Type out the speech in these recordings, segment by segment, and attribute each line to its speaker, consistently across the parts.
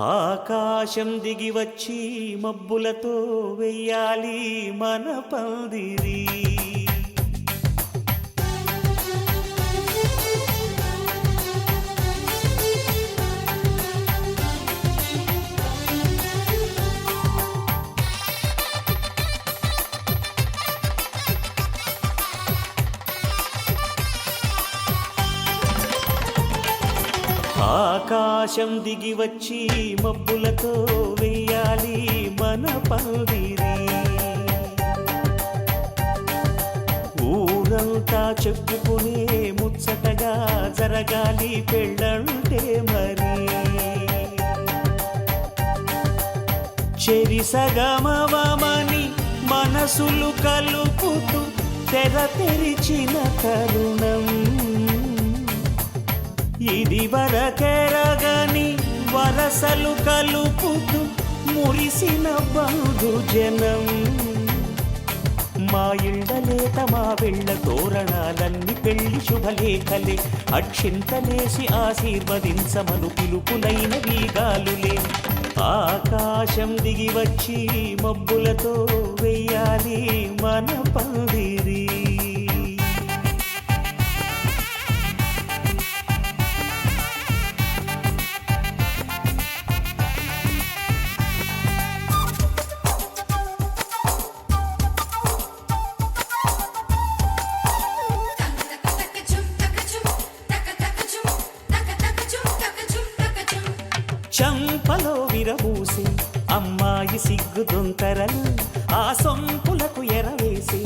Speaker 1: ఆకాశం దిగి వచ్చి మబ్బులతో వెయ్యాలి మన పందిరి. ఆకాశం దిగి వచ్చి మబ్బులతో వెయ్యాలి మన పందిరి. ఊరంతా చెప్పుకునే ముచ్చటగా జరగాలి పెళ్ళంటే మరి. చెరిసగమవమని మనసులు కలుపుతూ తెర తెరిచిన తరుణం ఇది వరకెరగని వరసలు కలుపుతూ మురిసిన బంధుజనం. మా ఇళ్ళలేత మా వెళ్ళ తోరణాలన్నీ పెళ్లి శుభలేఖలే. అక్షింతలేసి ఆశీర్వదించమను పిలుపులైన వీగాలులే. ఆకాశం దిగి వచ్చి మబ్బులతో వెయ్యాలి మన పందిరి. చంపలో విరబూసి అమ్మాయి సిగ్గు దొంతరలు, ఆ సొంపులకు ఎరవేసి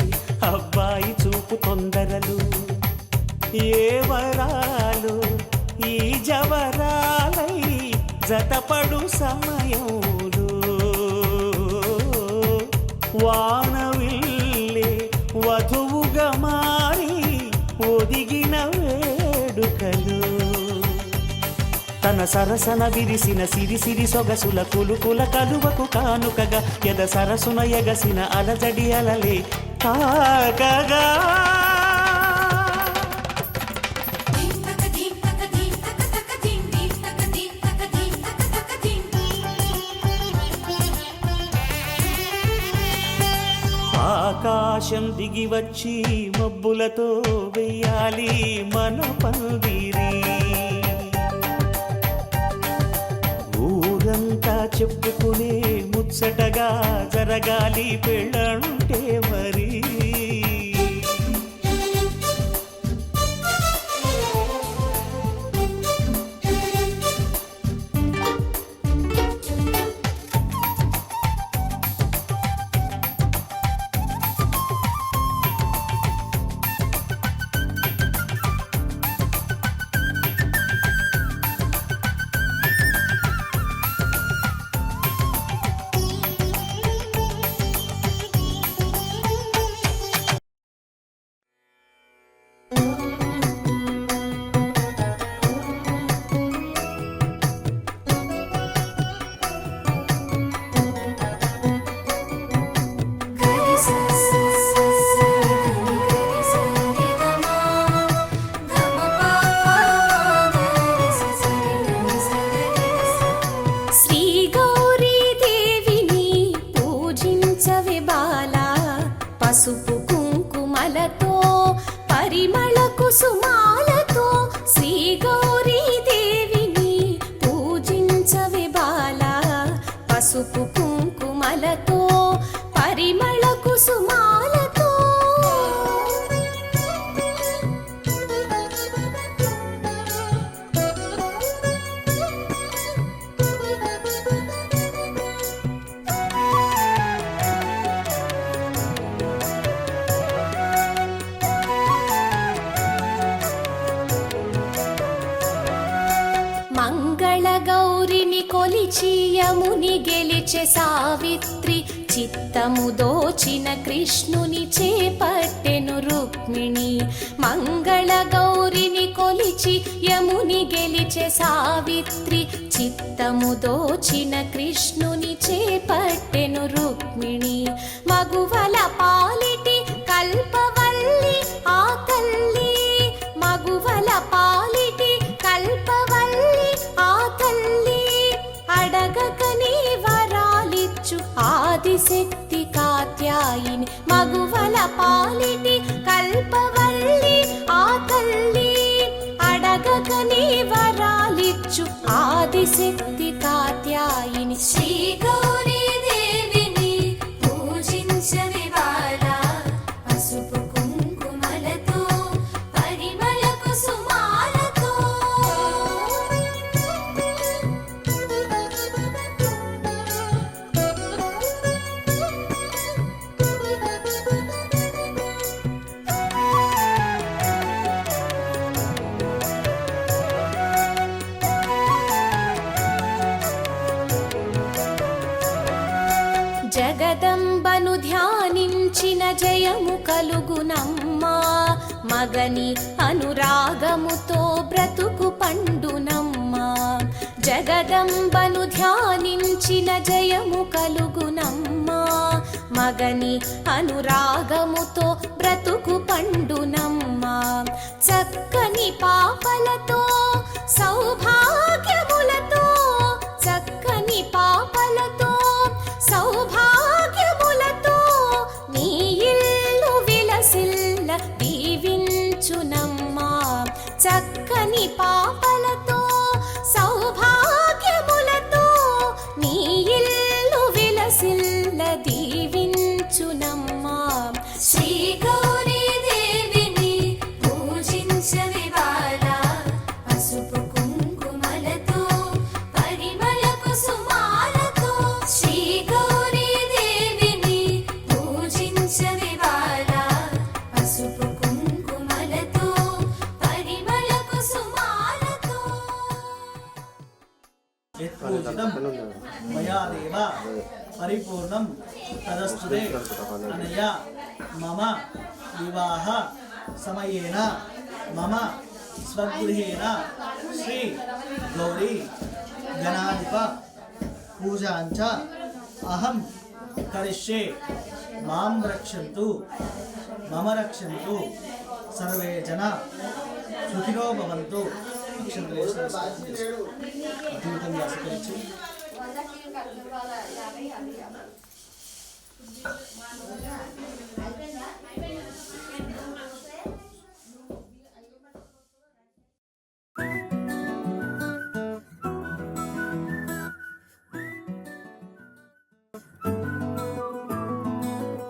Speaker 1: అబ్బాయి చూపు తొందరలు. ఏ వరాలు ఈ జవరాలై జతపడు సమయంలో వానవిల్లే వధువుగా మారి ఒదిగిన వేడుకలు. తన సరసన విరిసిన సిరిసిరి సొగసుల కులుకుల కలువకు కానుకగా ఎద సరసున ఎగసిన అలజడి అలలే తాకగా. ఆకాశం దిగి వచ్చి మబ్బులతో వెయ్యాలి మన పందిరి. ఊరంతా చెప్పుకునే ముచ్చటగా జరగాలి పెళ్ళంటే మరి.
Speaker 2: పసుపు కుంకుమలతో పరిమళ కుసుమాలతో శ్రీ గౌరీ దేవిని పూజించవే బాలా. పసుపు కుంకుమలతో పరిమళ కుసుమాలతో మంగళ గౌరిని కొలిచి యముని గెలిచే సావిత్రి. చిత్తము దోచిన కృష్ణుని చేపట్టెను రుక్మిణి. మంగళ గౌరిని కొలిచి యముని గెలిచే సావిత్రి. చిత్తము దోచిన కృష్ణుని చేపట్టెను రుక్మిణి. మగువల పాలిటి కల్పవల్లి ఆ తల్లి. మగువల పాలిటి కల్పవల్లి ఆ తల్లి. అడగ ఆదిశక్తి కాత్యాయిని మగువల పాలిటి కల్పవల్లి ఆ తల్లి అడగకనే వరాలిచ్చు ఆదిశక్తి కాత్యాయిని శ్రీ గౌరీ దేవిని పూజించవివాళ పసుపు కుంకుమలతో పరిమళ కుసుమాలతో జగదంబను ధ్యానించిన జయము కలుగునమ్మా మగని అనురాగముతో బ్రతుకు పండునమ్మా జగదంబను ధ్యానించిన జయము కలుగునమ్మా మగని అనురాగముతో బ్రతుకు పండునమ్మా చక్కని పాపలతో సౌభాగ్యములతో చక్కని పాపలతో సౌభాగ్యములతో నీ ఇల్లు విలసిల్ల దీవించునమ్మా చక్కని పాపలతో సౌభాగ్యములతో నీ ఇల్లు విలసిల్ల దీవించునమ్మా శ్రీ గౌరీ దేవిని పూజించవివాళ పసుపు కుంకుమలతో పరిమళ కుసుమాలతో శ్రీ గౌరీ దేవిని పూజించవివాళ పసుపు కుంకుమలతో పరిమళ కుసుమాలతో
Speaker 3: యత్పూజితం మయా దేవ పరిపూర్ణం తదస్తుతే అనయా మమ వివాహ సమయేన మమ స్వగృహేణ శ్రీ గౌరీ గణాధిప పూజాంచ అహం కరిష్యే మాం రక్షन्तు మమ రక్షन्तు సర్వే జన సుఖినో భవంతు అద్భుతంగా స్వీకరించి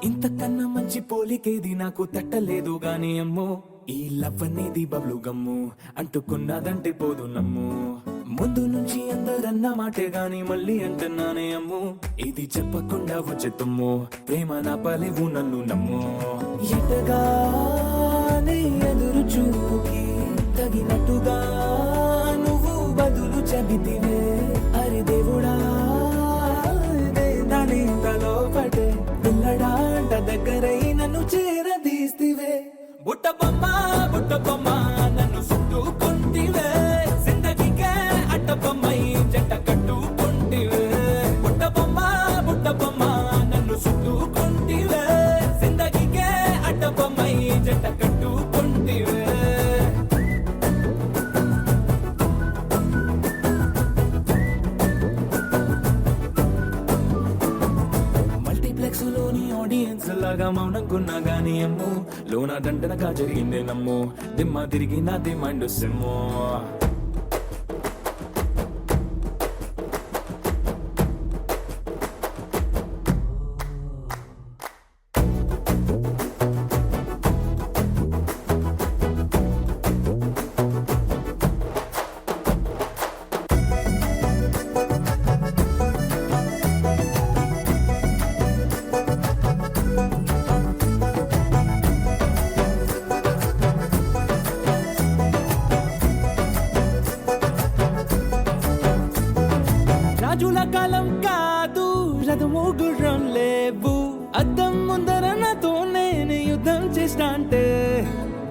Speaker 4: ఇంతకన్నా మంచి పోలికేది నాకు తట్టలేదు గాని అమ్మో ఈ లవ్ అనేది బబ్లు గమ్ము అంటుకున్నదంటే పోదు నమ్ము ముందు నుంచి అందరన్న మాటే గాని మళ్ళీ అంటున్నానే అమ్ము ఇది చెప్పకుండా వచ్చే తుమ్ము ప్రేమ నా పలేవు నన్ను నమ్ము ఎటగానే ఎదురు చూకి తగినట్టుగా నువ్వు బదులు చెబితివే అరే దేవుడా దాని తలో పటే పిల్లడాంట దగ్గరై నన్ను చేరదీస్తివే బుట్ట బొమ్మ నన్ను చుట్టుకుంటివే జిందగీకే అట్ట బొమ్మై జంట కట్టుకుంటివే బుట్ట బొమ్మ నన్ను చుట్టుకుంటివే జిందగీకే అట్ట బొమ్మై జంట కట్టుకుంటివే మల్టీప్లెక్స్ లోని ఆడియన్స్ లాగా మౌనంకున్నా గానీ అమ్ము లోన దండనగా జరిగిందే నమ్ము దిమ్మ తిరిగి నాది మైండ్ సిమ్ము రాజుల కాలం కాదు రథము గుర్రం లేవు అద్దం ముందర నాతో నేను యుద్ధం చేస్తా అంటే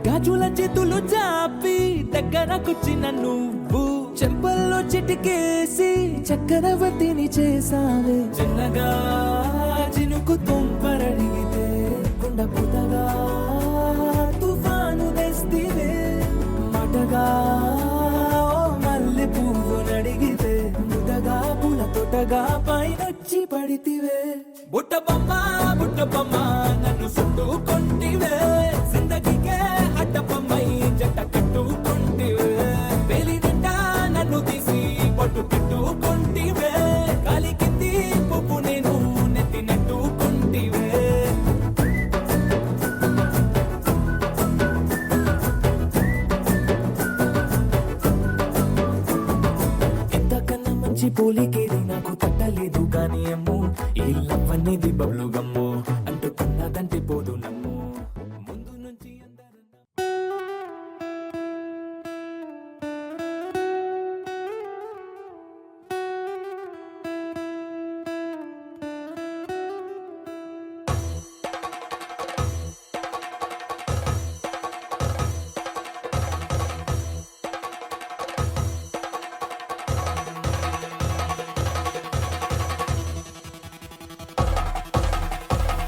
Speaker 4: గాజుల చేతులు చాపి దగ్గరకొచ్చిన నువ్వు చెంపల్లో చిటికేసి చక్రవర్తిని చేసావే చిన్నగా చినుకు తుంపరడిగితే కుండ పుతగా తుఫాను తెస్తివే మాటగా మల్లె పువ్వు నడిగితే ముదగా పూల తోట అంతగా పైనొచ్చి పడితివే బుట్ట బొమ్మ నన్ను చుట్టుకొంటివే జిందగీకే అడ్డపమ్మై జట్ట కట్టుకొంటివే వేలి నిండా నన్ను తీసి పట్టు పెట్టుకొంటివే గాలి కింది పువ్వు నేను నెత్తి నెట్టుకొంటివే ఇంతకన్నా మంచి పోలికేది నాకు తట్టలేదు గాని అమ్మో ఈ లవ్ అనేది బబ్లు గమ్ము అంటుకున్నదంటే పోదు నమ్ము ముందు నుంచి అందరన్నా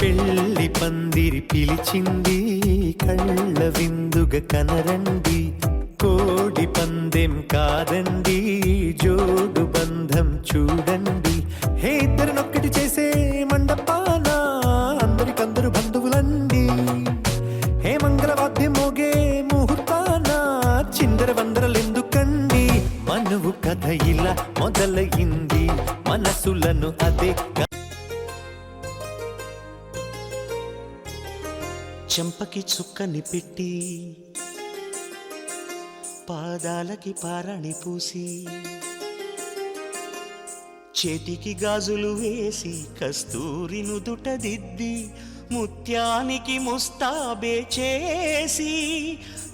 Speaker 1: పెళ్లి పందిరి పిలిచింది కళ్ళ విందుగా కనరండి కోడి పందెం కాదండి జోడు బంధం చూడండి హే ఇద్దరినొక్కటి చేసే మండపాన అందరికందరు బంధువులండి హే మంగళవాద్యం మోగే ముహూర్తాన చిందర వందరలెందుకండి మనువు కథ ఇలా మొదలయింది మనసులను అదే చెంపకి చుక్కని పెట్టి పాదాలకి పారాణి పూసి చేతికి గాజులు వేసి కస్తూరి నుదుట దిద్ది ముత్యానికి ముస్తాబే చేసి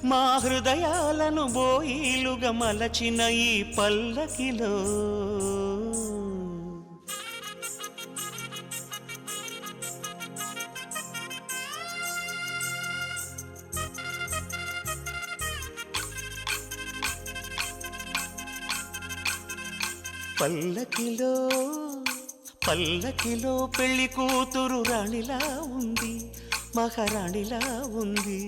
Speaker 1: మా హృదయాలను బోయిలుగా మలచిన ఈ పల్లకిలో పల్లకిలో పల్లకిలో పెళ్లి కూతురు రాణిలా ఉంది మహారాణిలా ఉంది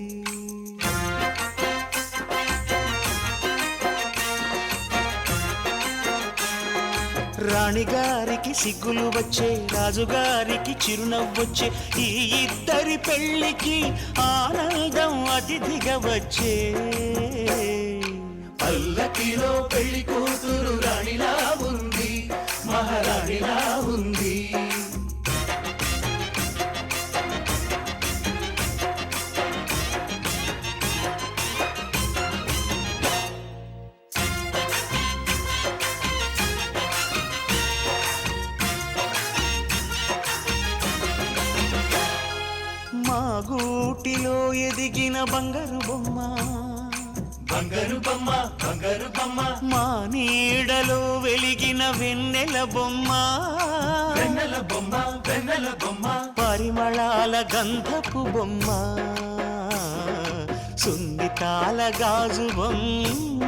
Speaker 1: రాణిగారికి సిగ్గులు వచ్చే రాజుగారికి చిరునవ్వొచ్చే ఈ ఇద్దరి పెళ్లికి ఆనందం అతిథిగా వచ్చే పల్లకిలో పెళ్లి కూతురు రాణిలా ఉంది మహారాణిలా ఉంది మా గూటిలో ఎదిగిన బంగారు బొమ్మ బంగారు బొమ్మ బంగారు బొమ్మ మా నీడలో వెలిగిన వెన్నెల బొమ్మ వెన్నెల బొమ్మ వెన్నెల బొమ్మ పరిమళాల గంధపు బొమ్మ సున్నితాల గాజు బొమ్మ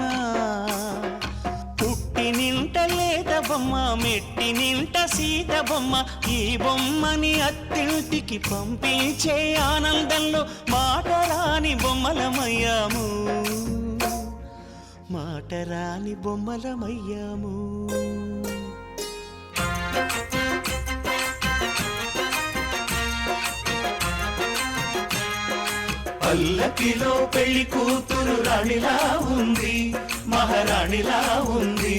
Speaker 1: పుట్టి నింట లేత బొమ్మ మెట్టి నింట సీత బొమ్మ ఈ బొమ్మని అత్తింటికి పంపించే ఆనందంలో మాటరాని బొమ్మలమయ్యాము మాటరాని బొమ్మలమయ్యాము పల్లకిలో పెళ్లి కూతురు రాణిలా ఉంది మహారాణిలా ఉంది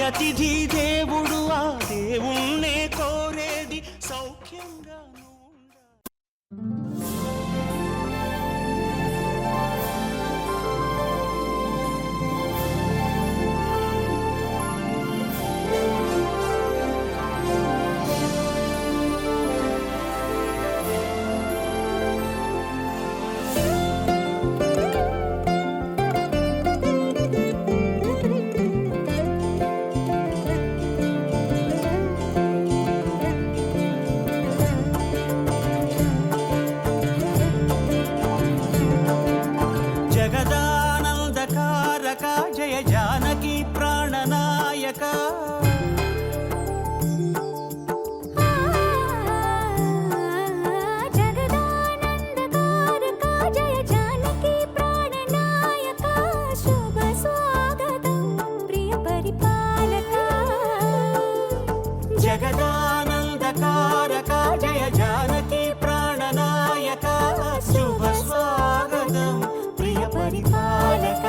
Speaker 1: అతిథి దేవుడు ఆ దేవుణ్ణే కోరేది సౌఖ్యంగా తారక జయ జానకి ప్రాణనాయక
Speaker 2: జగదానందకారక జయ జానకి ప్రాణనాయక శుభ స్వాగతం ప్రియ పరిపాలక
Speaker 1: జగదానందకారక జయ జానకి ప్రాణనాయక శుభ స్వాగతం ప్రియ పరిపాలక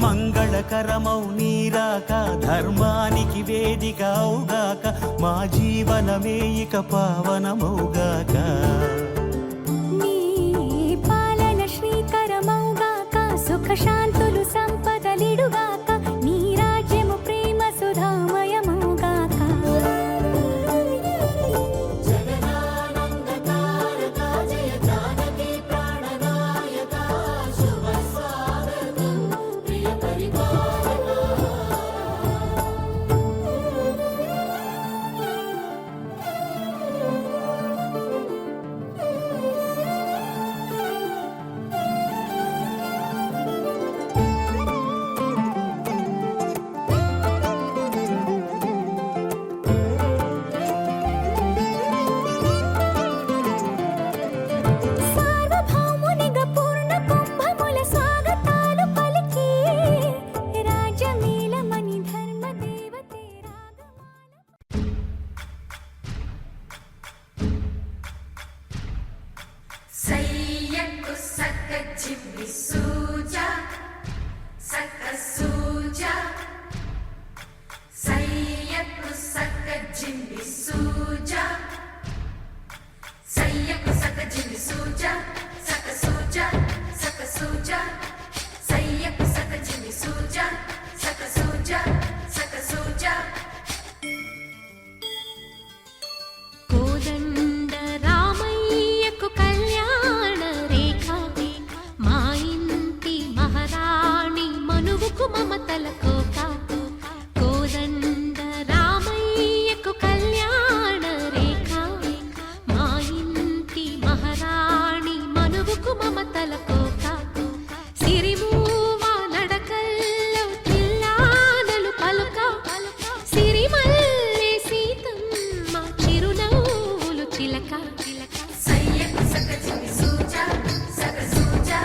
Speaker 1: మంగళకరమౌ నీరాక ధర్మానికి వేదిక అవుగాక మా జీవనమే ఇక పావనమౌగాక
Speaker 2: నీ పాలన శ్రీకరమౌగాక సుఖ శాంతులు సంపదలిడుగాక నీ రాజ్యము ప్రేమ సుధామయమౌగాక జగదానందకారక జయ జానకి ప్రాణనాయక శుభ స్వాగతం ప్రియ పరిపాలక సార్వభౌమునిగా పూర్ణ కుంభముల స్వాగతాలు పలికి రాజమేళమణి ధర్మదేవతే రాగమాల
Speaker 5: సయ్యకు సక్క చిమ్మి సూజా సక్క సూజా సయ్యకు సక్క జిమ్మి సూజా సయ్యకు సక్క జిమ్మి సూజా సక్క సూజా సక్క సూజా సయ్యకు సక్క జిమ్మి సూజా సక్క సూజా సక్క సూజా
Speaker 2: కోదండ రామయ్యకు కళ్యాణ రేఖ మా ఇంటి మహారాణి మనువుకు మమతల కోక కోదండ రామయ్యకు కళ్యాణ రేఖ మా ఇంటి మహారాణి మనువుకు మమతల కోక సిరిమూవ నడకల్లో తిల్లానలు పలుక సిరిమల్లె సీతమ్మ చిరునవ్వులు చిలక
Speaker 5: సయ్యకు సక్క జిమ్మి సూజా సక్క సూజా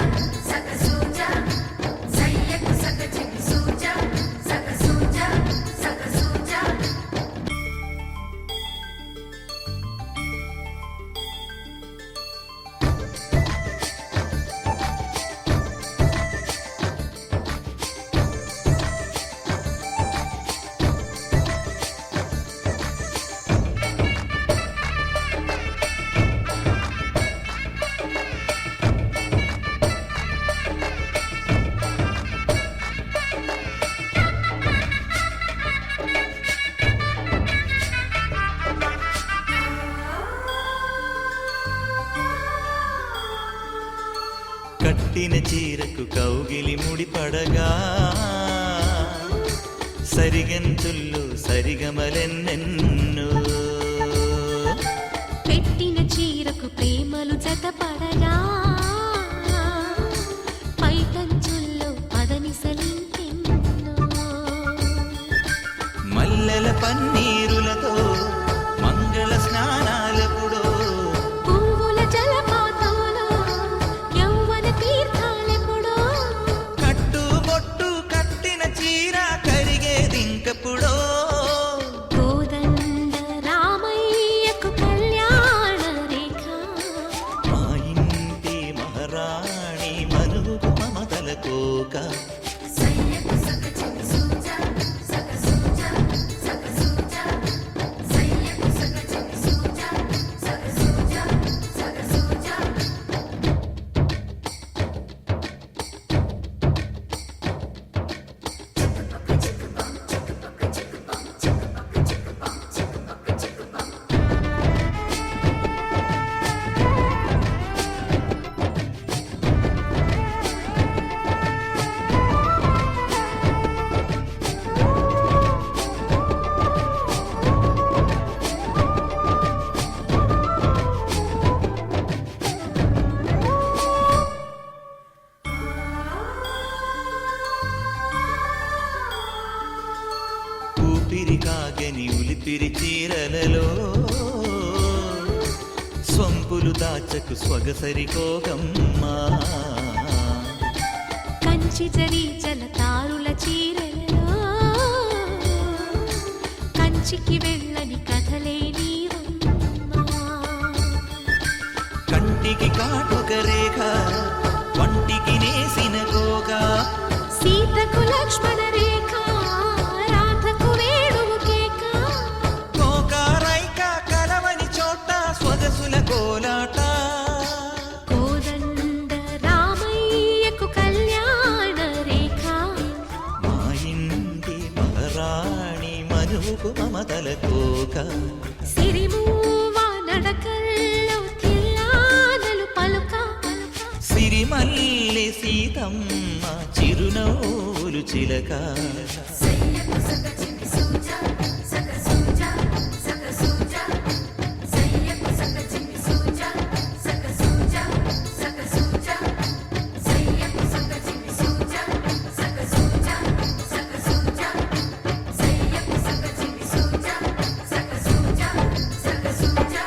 Speaker 5: సక్క సూజా సయ్యకు సక్క జిమ్మి సూజా సక్క సూజా సక్క సూజా
Speaker 1: కట్టిన చీరకు కౌగిలి ముడిపడగా సరిగంతుల్లో సరిగమలెన్నెన్నో
Speaker 2: పెట్టిన చీరకు ప్రేమలు జతపడగా పైటంచుల్లో పదనిసలింకెన్నో
Speaker 1: మల్లెల పన్నీరులతో మంగళ స్నానాలెప్పుడో
Speaker 2: పువ్వుల జలపాతంలో యౌవన తీర్థాలెప్పుడో
Speaker 1: కట్టుబొట్టు కట్టిన చీర కరిగేదింకప్పుడో
Speaker 2: కోదండ రామయ్యకు కళ్యాణ రేఖ
Speaker 1: మా ఇంటి మహారాణి మనువుకు మమతల కోక
Speaker 5: సయ్యకు సక్క జిమ్మి సూజా సక్క సూజా సక్క సూజా
Speaker 1: తిత్తిరి చీరలలో సొంపులు దాచకు స్వగసరి కోగమ్మా
Speaker 2: కంచి జరి జలతారుల చీరలలో కంచికి వెళ్ళని కథలే నీవమ్మా
Speaker 1: కంటికి కాటుక రేఖ వంటికి నేసిన గోగా
Speaker 2: సీతకు లక్ష్మణ రేఖ రాధకు వేణువు కేక
Speaker 1: కోకారైక కలవని చోట స్వగసుల కోలాట
Speaker 2: కోదండ రామయ్యకు కళ్యాణ రేఖ
Speaker 1: మా ఇంటి మహారాణి మనువుకు మమతల కోక
Speaker 2: సిరిమూవ నడకల్లో తిల్లానలు పలుక
Speaker 1: సిరిమల్లె సీతమ్మ చిరునవ్వులు చిలక
Speaker 5: సయ్యకు సక చిన్ని సూజా సక సూజా సక సూజా సయ్యకు సక చిన్ని సూజా సక సూజా సక సూజా సయ్యకు సక చిన్ని సూజా సక సూజా సక సూజా సయ్యకు సక చిన్ని సూజా సక సూజా సక సూజా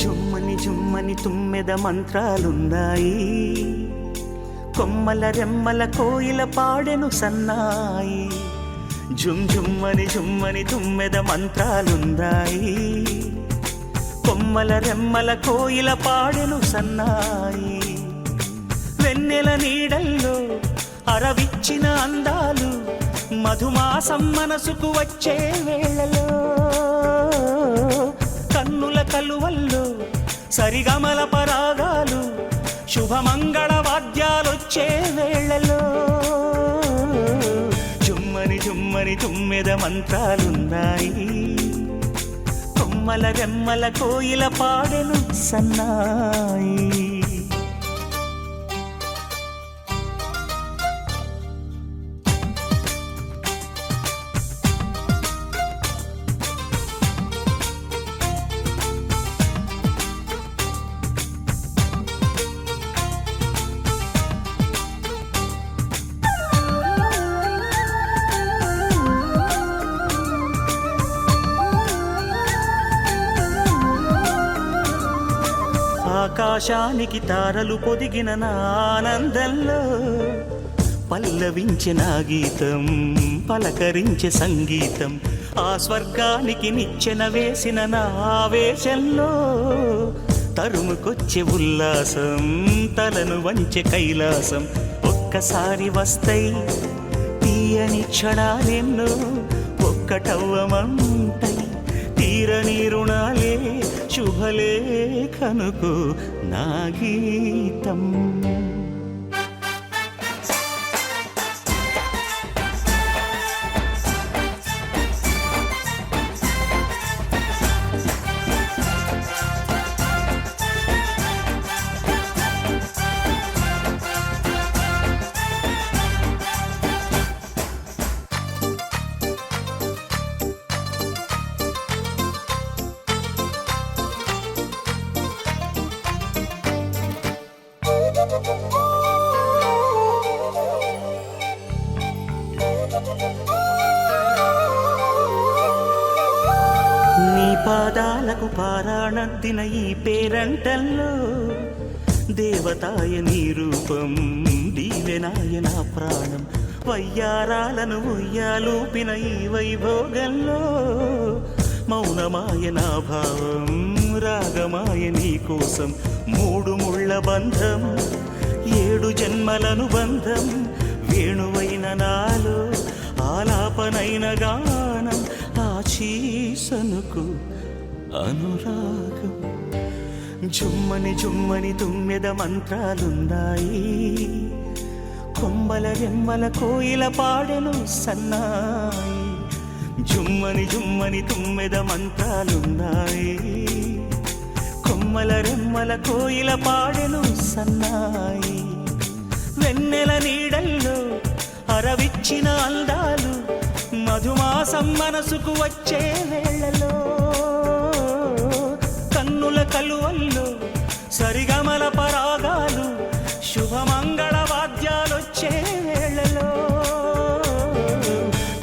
Speaker 6: జుమ్మని జుమ్మని తుమ్మెద మంత్రాలున్నాయి కొమ్మల రెమ్మల కోయిల పాడెను సన్నాయి జుమ్ జుమ్మని జుమ్మని తుమ్మెద మంత్రాలున్నాయి కొమ్మల రెమ్మల కోయిల పాడెను సన్నాయి వెన్నెల నీడల్లో అరవిచ్చిన అందాలు మధుమాసం మనసుకు వచ్చే వేళలో కన్నుల కలువల్లో సరిగమల పరాగాలు శుభమంగళ వాద్యాలొచ్చే వేళలో జుమ్మని జుమ్మని తుమ్మెద మంత్రాలున్నాయి కొమ్మల రెమ్మల కోయిల పాడెను సన్నాయి ఆకాశానికి తారలు పొదిగిన నా ఆనందంలో పల్లవించే నా గీతం పలకరించే సంగీతం ఆ స్వర్గానికి నిచ్చెన వేసిన నా ఆవేశంలో తరుముకొచ్చే ఉల్లాసం తలను వంచే కైలాసం ఒక్కసారి వస్తై తీయని క్షణాలెన్నో ఒక్కటవ్వమంటై తీరని రుణాలే శుభలేఖనుకు నా గీతం నీ పాదాలకు పారాణద్దిన ఈ పేరంటల్లో దేవతాయ నీ రూపం దీవెనాయ నా ప్రాణం వయ్యారాలను ఉయ్యాలూపిన ఈ వైభోగంలో మౌనమాయ నా భావం రాగమాయ నీ కోసం మూడు ముళ్ళ బంధం 7 జన్మలను బంధం వేణువైన నాలో ఆలాపనైన గానం ఆశీసనుకు అనురాగం జుమ్మని జుమ్మని తుమ్మెద మంత్రాలున్నాయి కొమ్మల రెమ్మల కోయిల పాడెను సన్నాయి జుమ్మని జుమ్మని తుమ్మెద మంత్రాలున్నాయి కొమ్మల రెమ్మల కోయిల పాడెను సన్నాయి వెన్నెల నీడల్లో వరవిచ్చిన అందాలు మధుమాసం మనసుకు వచ్చే వేళలో కన్నుల కలువల్లో సరిగమల పరాగాలు శుభమంగళ వాద్యాలొచ్చే వేళలో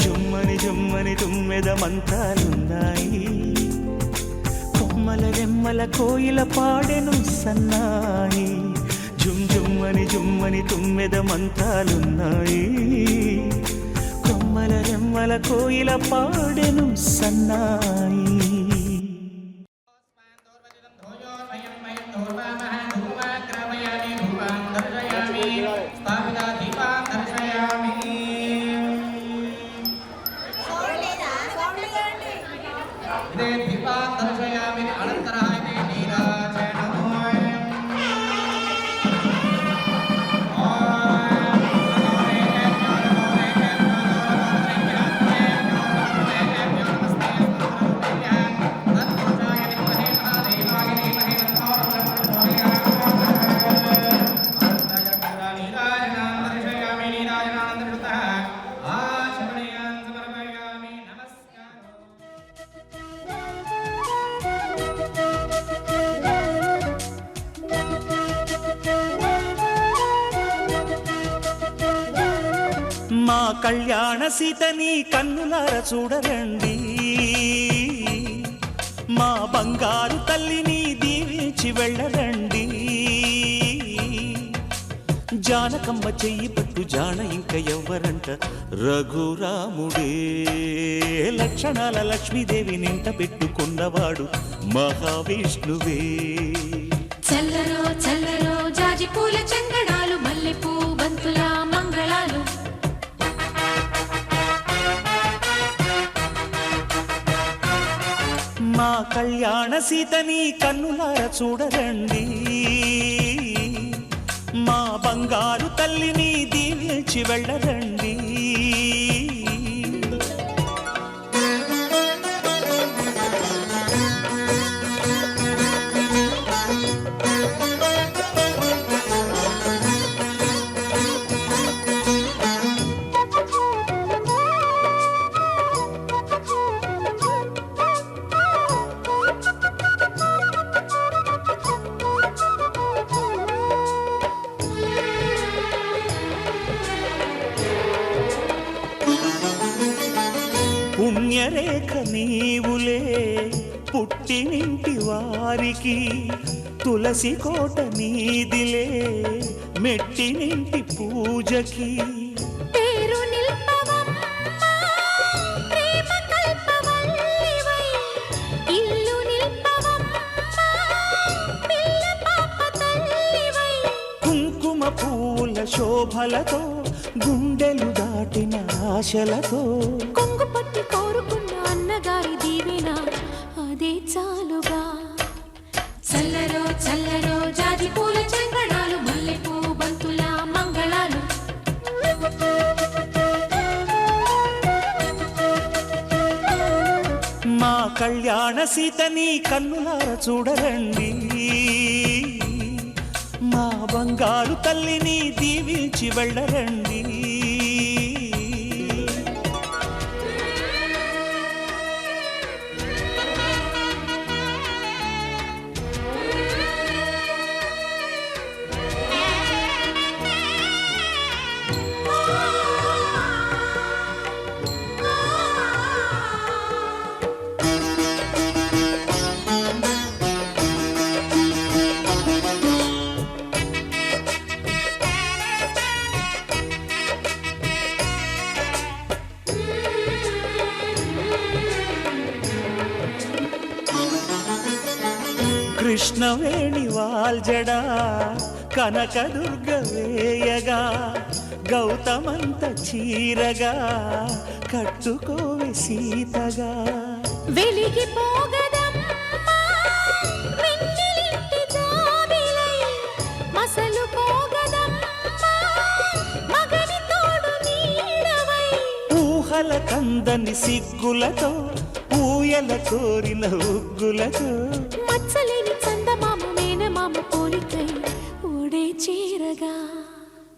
Speaker 6: జుమ్మని జుమ్మని తుమ్మెద మంత్రాలున్నాయి కొమ్మల రెమ్మల కోయిల పాడెను సన్నాయి జుమ్ జుమ్మని జుమ్మని తుమ్మెద మంత్రాలున్నాయి కొమ్మల రెమ్మల కోయిల పాడెను సన్నాయి మా కళ్యాణ సీతని కన్నులార చూడరండి మా బంగారు తల్లిని దీవించి వెళ్ళరండి జానకమ్మ చెయ్యి పట్టు జాన ఇంక ఎవ్వరంట రఘురాముడే లక్షణాల లక్ష్మీదేవి నింట పెట్టుకున్నవాడు మహావిష్ణువే
Speaker 2: చల్లరో చల్లరో జాజి పూల చంగడాలు మల్లెపూ బంతుల మంగళాలు
Speaker 6: మా కళ్యాణ సీతని కన్నులార చూడరండి మా బంగారు తల్లిని దీవించి వెళ్ళరండి పుణ్యరేఖ నీవులే పుట్టినింటి వారికి తులసి కోట నీదిలే మెట్టినింటి పూజకి
Speaker 2: పేరు నిల్పవమ్మా ప్రేమ కల్పవల్లివై ఇల్లు నిల్పవమ్మా పిల్ల పాప తల్లివై
Speaker 6: కుంకుమ పూల శోభలతో గుండెలు దాటిన ఆశలతో
Speaker 2: కొంగు పట్టి కోరుకున్న అన్నగారి దీవెన అదే చాలుగా చల్లరో చల్లరో జాజి పూల చంగడాలు మల్లెపూ బంతుల మంగళాలు
Speaker 6: మా కళ్యాణ సీతని కన్నులార చూడరండి మా బంగారు తల్లిని దీవించి వెళ్ళరండి కృష్ణవేణి వాల్జడా కనకదుర్గ వేయగా గౌతమంత చీరగా కట్టుకోవే సీతగా
Speaker 2: వెలిగిపోగదమ్మా వెన్నెలింటి జాబిలై మసలు పోగదమ్మా మగని తోడు నీడవై
Speaker 6: ఊహల కందని సిగ్గులతో ఊయల కోరిన ఉగ్గులతో
Speaker 2: మచ్చలేని చందమామ మేనమామ పోలికై ఊడే చీరగా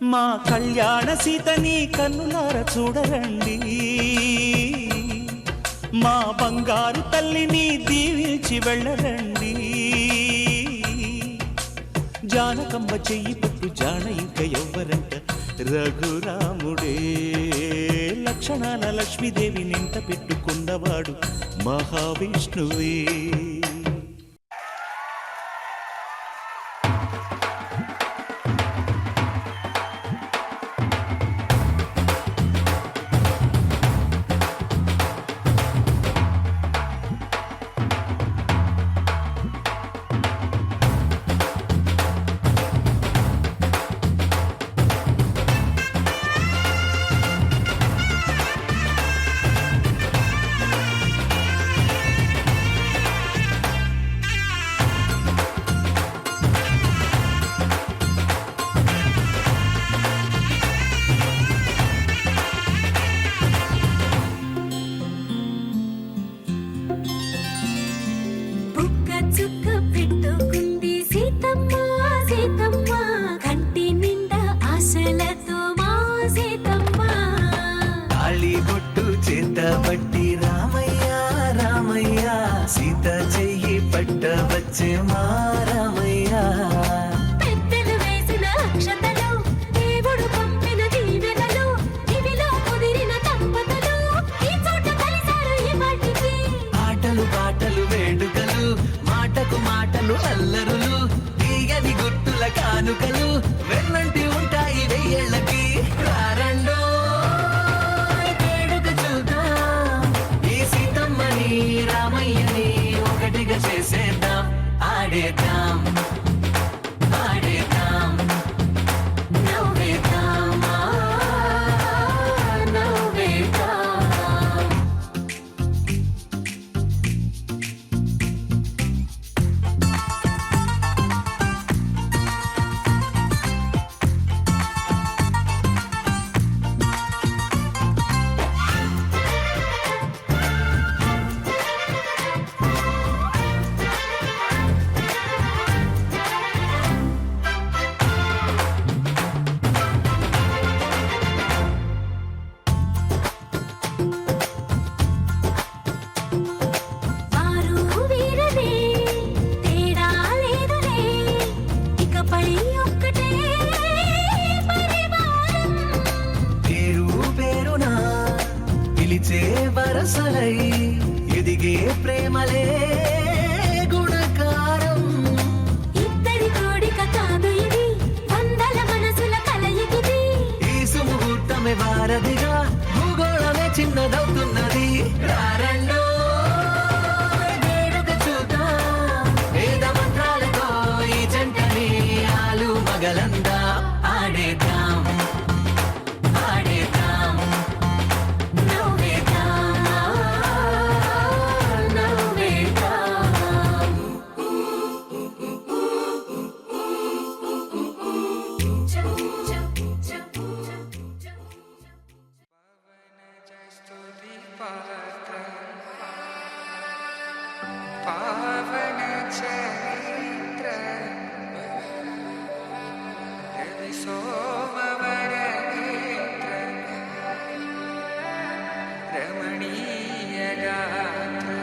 Speaker 6: మా కళ్యాణ సీతని కన్నులార చూడరండి, మా బంగారు తల్లిని దీవించి వెళ్ళరండి. జానకమ్మ చెయ్యి పట్టు జాన ఇంక ఎవ్వరంట, రఘురాముడే. లక్షణాల లక్ష్మీదేవి నింట పెట్టుకున్నవాడు మహావిష్ణువే.
Speaker 2: బుక్క చుక్క పెట్టుకుంది సీతమ్మ సీతమ్మ, కంటి నిండా ఆశలతో మా సీతమ్మ.
Speaker 4: తాళి బొట్టు చేత పట్టి రామయ్య రామయ్య, సీత చెయ్యి పట్ట వచ్చే మా రామయ్య.
Speaker 2: పెద్దలు వేసిన అక్షతలు, దేవుడు పంపిన దీవెనలు, ఇవిలో కుదిరిన దంపతులు ఈ చోట కలిశారు ఈ వాటికి.
Speaker 4: ఆటలు పాటలు వేడుకలు, మాటకు మాటలు అల్లరులు, తీయని గుర్తుల కానుకలు వెన్నంటి ఉంటాయి వెయ్యేళ్ళకి. రారండో వేడుక చూద్దాం, ఈ సీతమ్మని రామయ్యని ఒకటిగా చేసేద్దాం. ఆడేద్దాం ఆడేద్దాం
Speaker 2: నవ్వేద్దాం నవ్వేద్దాం. వారు వీరనే తేడా లేదులే, ఇకపై ఒక్కటే పరివారం.
Speaker 4: పేరు పేరునా పిలిచే వరసలై ఎదిగే ప్రేమలే గుణకారం.
Speaker 2: ఇద్దరి కోడిక కాదు ఇది, వందల మనసుల కలయికిది.
Speaker 4: ఈ సుముహూర్తమే వారధిగా, భూగోళమే చిన్నదవుతున్నది. రారండో వేడుక చూద్దాం, వేద మంత్రాలతో ఈ జంటని ఆలు మగలందా. ఆడేద్దాం ఆడేద్దాం
Speaker 2: నవ్వేద్దాం నవ్వేద్దాం.
Speaker 7: पावन चरित्र रवि सोमवर नेत्र रमणीय गात्र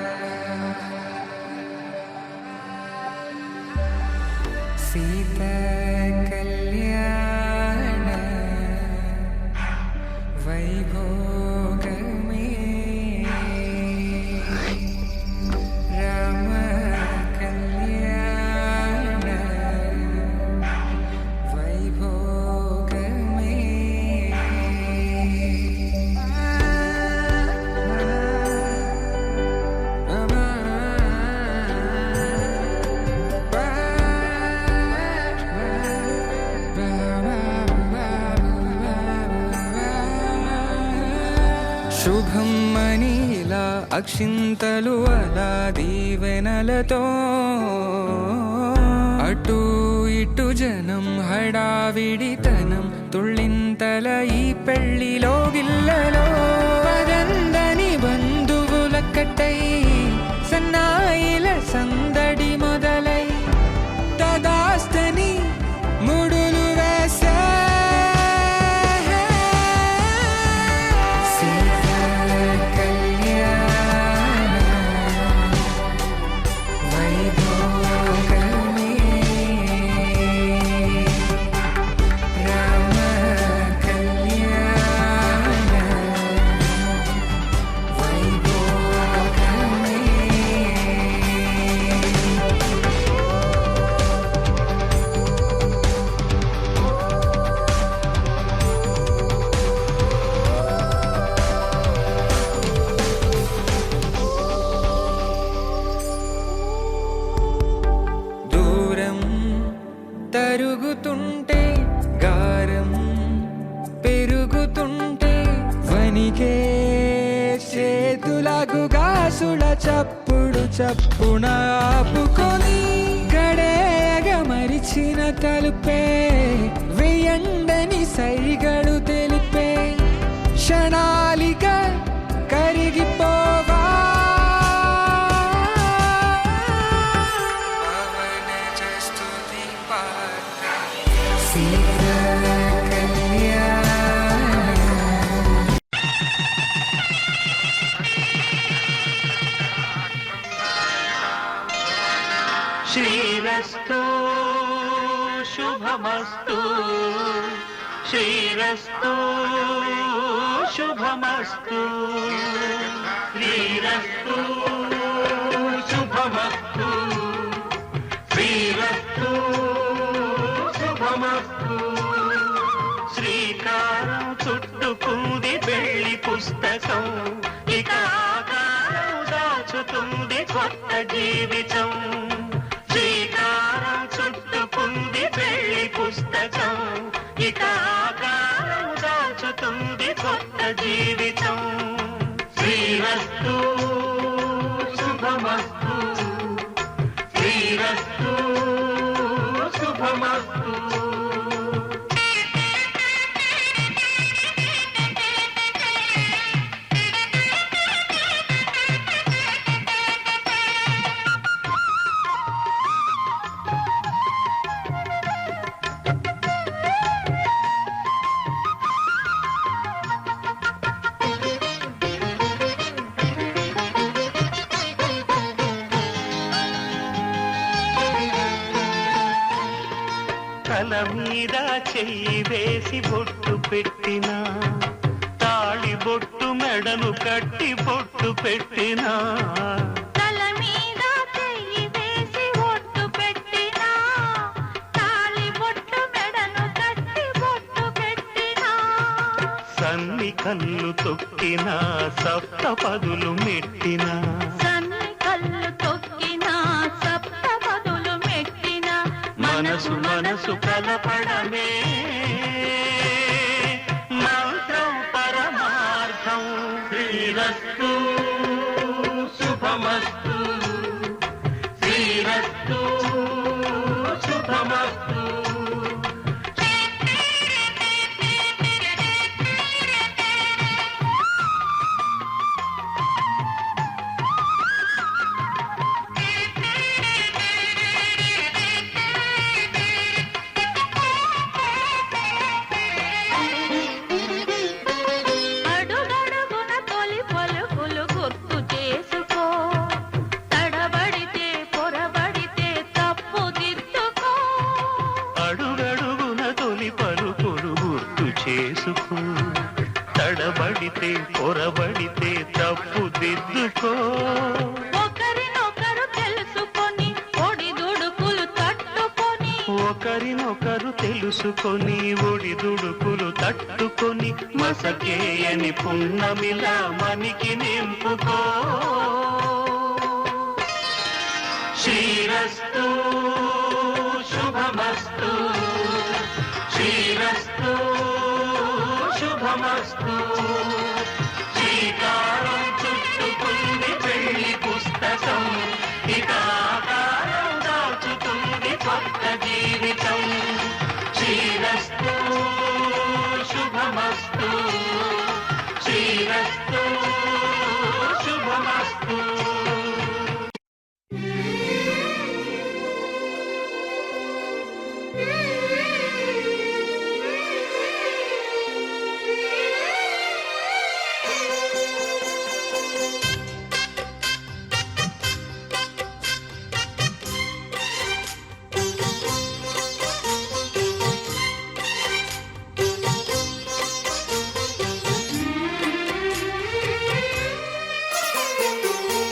Speaker 7: सीता कल्याण वैभोग में राम कल्याण वैभोग శుభం మనీలా అక్షింతలు అలా దీవెనలతో అటు ఇటు జనం హడావిడితనం తుళ్ళింతల ఈ పెళ్లిలో గిల్లలో పదందని బంధువులక్కటై సన్నాయిల సందడి మొదలై తదాస్తని ముడులు వేసే కరుగుతుంటే గారం పెరుగుతుంటే వనికే చేతులకు గాసుల చప్పుడు చప్పున ఆపుకొని గడేయగ మరిచిన తలుపే వెయ్యండని సైగడు తెలిపే క్షణాలిక కరిగిపోవా
Speaker 6: శ్రీరస్తు శుభమస్తు శ్రీరస్తు శుభమస్తు శ్రీరస్తు శుభమస్తు శ్రీరస్తు శుభమస్తు శ్రీకారం చుట్టుకుంది పెళ్లి పుస్తకం ఇక ఆకారం దాచుతుంది కొత్త జీవితం శ్రీకారం చుట్టుకుంది పెళ్లి పుస్తకం ఇక ఆకారం దాచుతుంది కొత్త జీవితం శ్రీరస్తు శుభమస్తు శ్రీరస్తు శుభమస్తు తల మీద చెయ్యి వేసి బొట్టు పెట్టినా తాళి బొట్టు మెడను కట్టి బొట్టు పెట్టినా
Speaker 2: తల మీద చెయ్యి వేసి ఒట్టు పెట్టినా తాళి బొట్టు మెడను కట్టి బొట్టు పెట్టినా
Speaker 6: సన్ని కళ్ళు తొక్కినా సప్త పదులు మెట్టినా
Speaker 2: సన్ని కళ్ళు తొక్కినా సప్త పదులు మెట్టినా
Speaker 6: మనసు మనసు కలపడమే మంత్రం పరమార్థం శ్రీరస్తు శుభమస్తు శ్రీరస్తు శుభమస్తు
Speaker 2: అడుగడుగున తొలి పలుకులు గుర్తు చేసుకో తడబడితే పొరబడితే తప్పు దిద్దుకో
Speaker 6: అడుగడుగున తొలి పలుకులు గుర్తు చేసుకో తడబడితే పొరబడితే తప్పు దిద్దుకో
Speaker 2: ఒకరినొకరు తెలుసుకొని ఒడిదుడుకులు తట్టుకొని
Speaker 6: ఒకరినొకరు తెలుసుకొని ఒడిదుడుకులు తట్టుకొని మసకేయని పున్నమిలా మనికి నింపుకో శ్రీరస్తు శుభమస్తు శ్రీరస్తు శుభమస్తు శ్రీకారం చుట్టుకుంది పెళ్లి పుస్తకం ఇక ఆకారం దాచుతుంది కొత్త జీవితం శ్రీరస్తు శుభమస్తు శ్రీరస్తు శుభమస్తు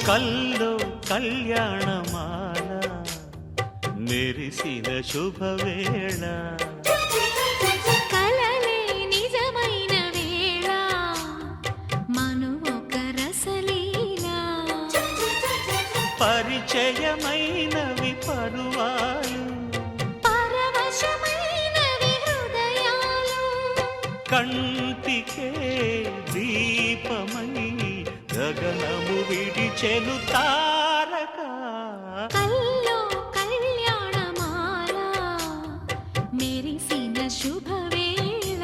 Speaker 6: కల్లో కళ్యాణమాల మెరిసిన శుభవేళ
Speaker 2: కలలే నిజమైన వేళ మనువొక రసలీలా
Speaker 6: పరిచయమైనవి పరువాలు
Speaker 2: పరవశం
Speaker 6: కంటికే దీపమై గగనము విడిచెను తారక
Speaker 2: కల్లో కళ్యాణమాల మెరిసిన శుభవేళ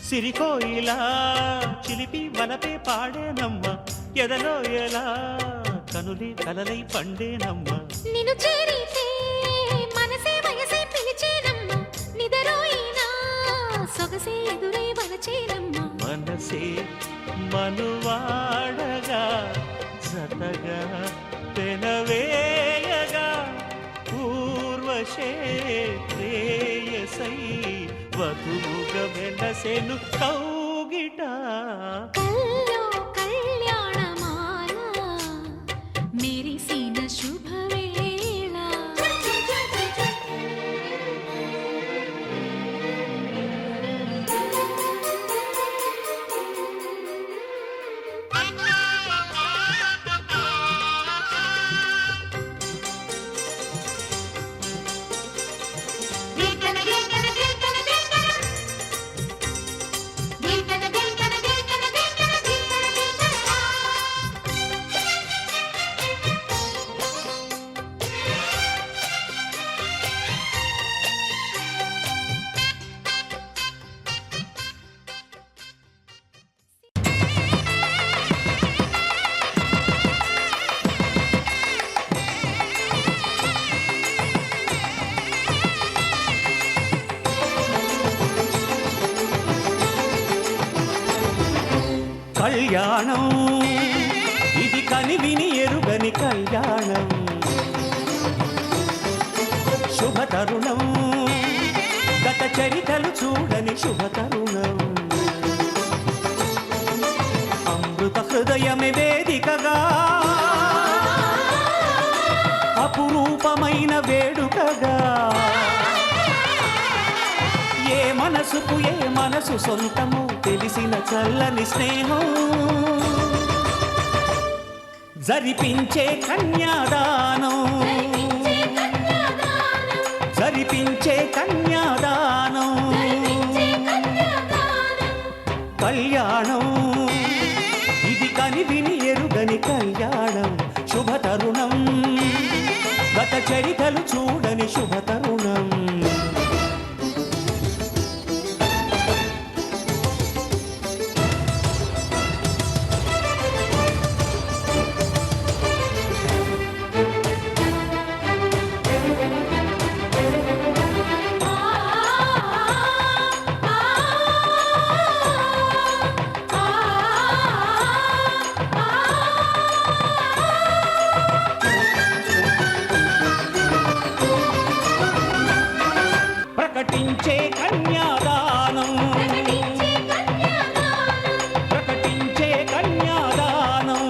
Speaker 6: సిరికోయిలా చిలిపి వలపే పాడేనమ్మ ఎదలో ఎలా కనులి కలలై పండేనమ్మ
Speaker 2: నిన్ను చేరితే మనసే వయసే పిలిచేనమ్మ నిదరోయినా సొగసే ఎదురై వలచేనమ్మ
Speaker 6: మనసే మనువాడగా సతగా పెనవేయగా పూర్వశే ప్రేయసై వధువుగా వెలసెను కౌగిట
Speaker 2: కల్లో కళ్యాణమాల మెరిసిన శుభవేళ
Speaker 6: కళ్యాణం ఇది కని విని ఎరుగని కళ్యాణం శుభతరుణం గత చరితలు చూడని శుభతరుణం అమృత హృదయమే వేదికగా అపురూపమైన వేడుకగా ఏ మనసుకు ఏ మనసు సొంతము తెలిసిన చల్లని స్నేహం జరిపించే కన్యాదానం జరిపించే కన్యాదానం కళ్యాణం ఇది కని విని ఎరుగని కళ్యాణం శుభతరుణం గత చరితలు చూడని శుభతరుణం ప్రకటించే కన్యాదానం ప్రకటించే కన్యాదానం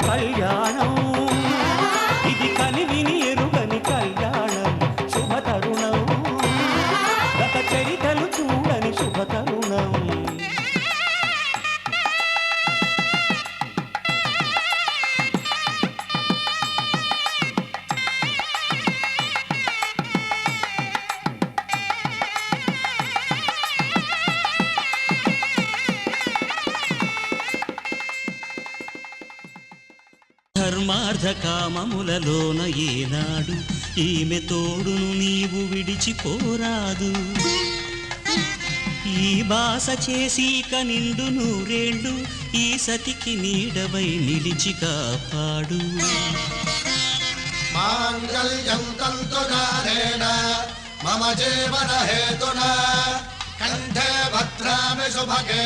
Speaker 6: కళ్యాణం ఇది కని విని ఎరుగని కళ్యాణం శుభతరుణం గత చరితలు చూడని శుభతరుణం ధర్మార్థ కామములలోన ఏనాడు ఈమె తోడును నీవు విడిచిపోరాదు ఈ బాస చేసి నిండు నూరేళ్ళు ఈ సతికి నీడవై నిలిచి కాపాడు
Speaker 8: మాంగళ్యం తంతునారేణ మమ జీవన హేతున కంఠే భద్రామి శుభగే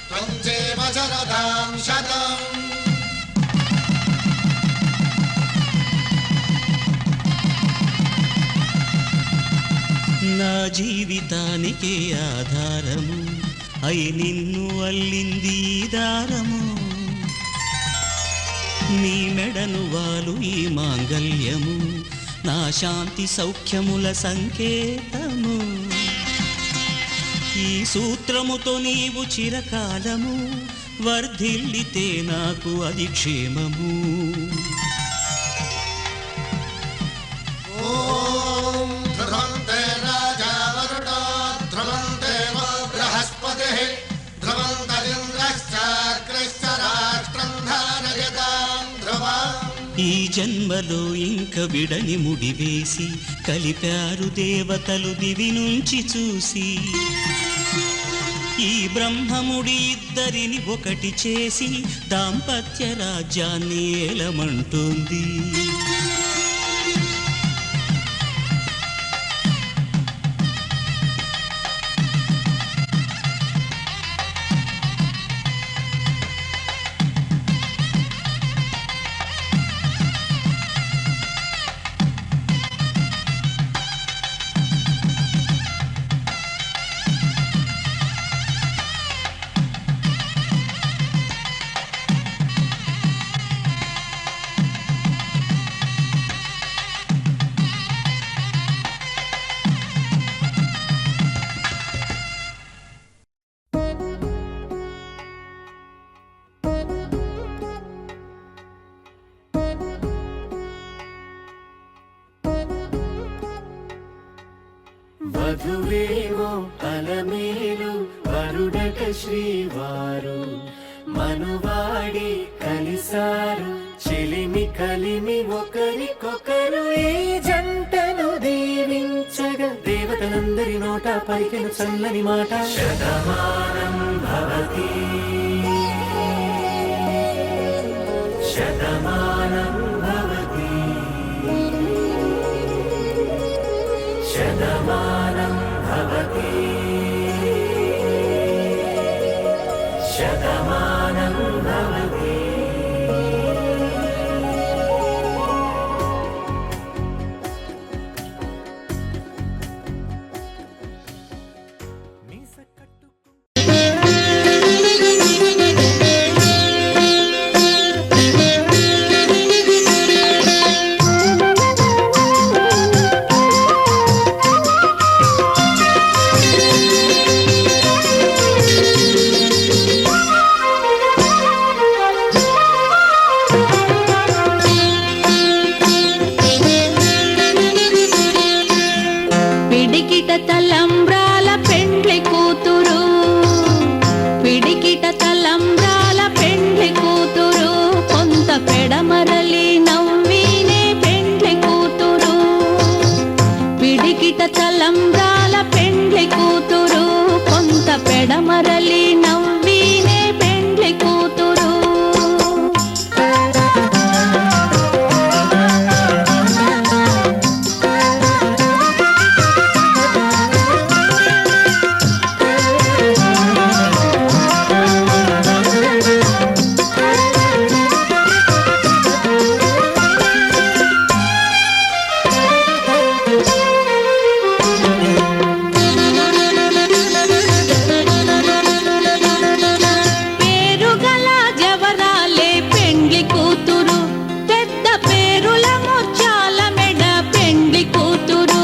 Speaker 8: త్వం జీవ శరదాం శతం
Speaker 6: నా జీవితానికే ఆధారము అయి నిన్ను అల్లింది ఈ దారము నీ మెడను వాలు ఈ మాంగల్యము నా శాంతి సౌఖ్యముల సంకేతము ఈ సూత్రముతో నీవు చిరకాలము వర్ధిల్లితే నాకు అది క్షేమము
Speaker 8: ఓం ధ్రువంతే రాజా వరుణో ధ్రువంతే వో బృహస్పతిః ధ్రువంతరింద్రశ్చాగ్రశ్చ రాష్ట్రం ధారయతాం ధ్రువం
Speaker 6: ఈ జన్మలో ఇంక విడని ముడివేసి కలిపారు దేవతలు దివి నుంచి చూసి ఈ బ్రహ్మముడి ఇద్దరిని ఒకటి చేసి దాంపత్య రాజ్యాన్ని ఏలమంటుంది
Speaker 4: వధువేవో అలమేలు వరుడట శ్రీవారు మనువాడి కలిసారు చెలిమి కలిమి ఒకరికొకరు ఈ జంటను దీవించగా దేవతలందరి నోట పలికెను చల్లని మాట శతమానం భవతి శతమానం భవతి శతమానం భవతి శతమానం భవతి
Speaker 2: పిడికిట తలంబ్రాల పెండ్లి కూతురు పిడికిట తలంబ్రాల పెండ్లి కూతురు కొంత పెడమరలి నవ్వినే పెండ్లి కూతురు పిడికిట తలంబ్రాల పెండ్లి కూతురు కొంత పెడమరలి నవ్వినే పెండ్లి కూతురు పేరుగల జవరాలే పెండ్లి కూతురు పెద్ద పేరుల ముత్యాల మెడ పెండ్లి కూతురు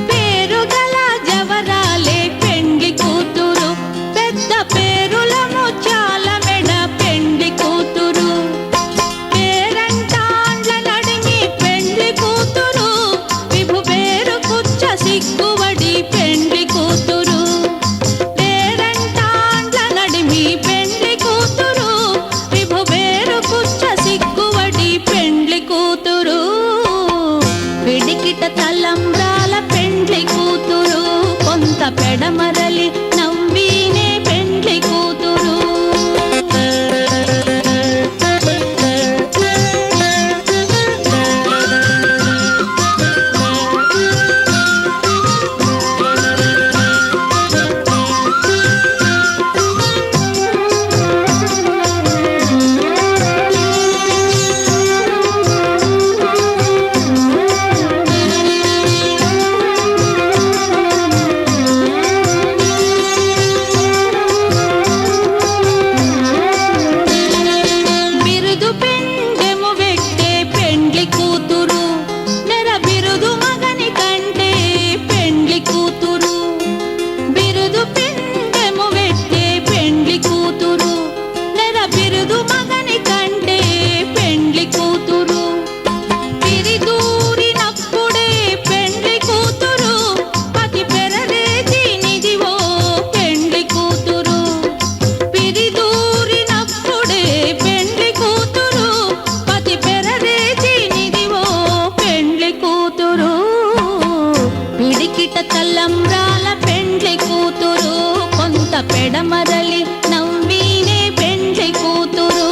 Speaker 2: పేరుగల జవరాలే పెండ్లి కూతురు పెద్ద పేరుల ముత్యాల మెడ పెండ్లి కూతురు పేరంటాండ్ల నడిమి పెండ్లి కూతురు విభు పేరు కుచ్చ సిగ్గువడి పెండ్లి కూతురు పేరంటాండ్ల నడిమి పెండ్లి కూతురు విభు పేరు కుచ్చ సిగ్గువడి పెండ్లి కూతురు పిడికిట తలంబ్రాల పెండ్లి కూతురు కొంత పెడమరలి నవ్వినే పెండ్లి కూతురు ముద్దు మగని కంటే పెండ్లి కూతురు పిరిదూరినప్పుడే పెండ్లి కూతురు పతి పెరరేచి నిదివో పెండ్లి కూతురు పిరిదూరినప్పుడే పెండ్లి కూతురు పతి పెరరేచి నిదివో పెండ్లి కూతురు పిడికిట తలంబ్రాల పెండ్లి కూతురు కొంత పెడమరలి నవ్వీనే పెండ్లి కూతురు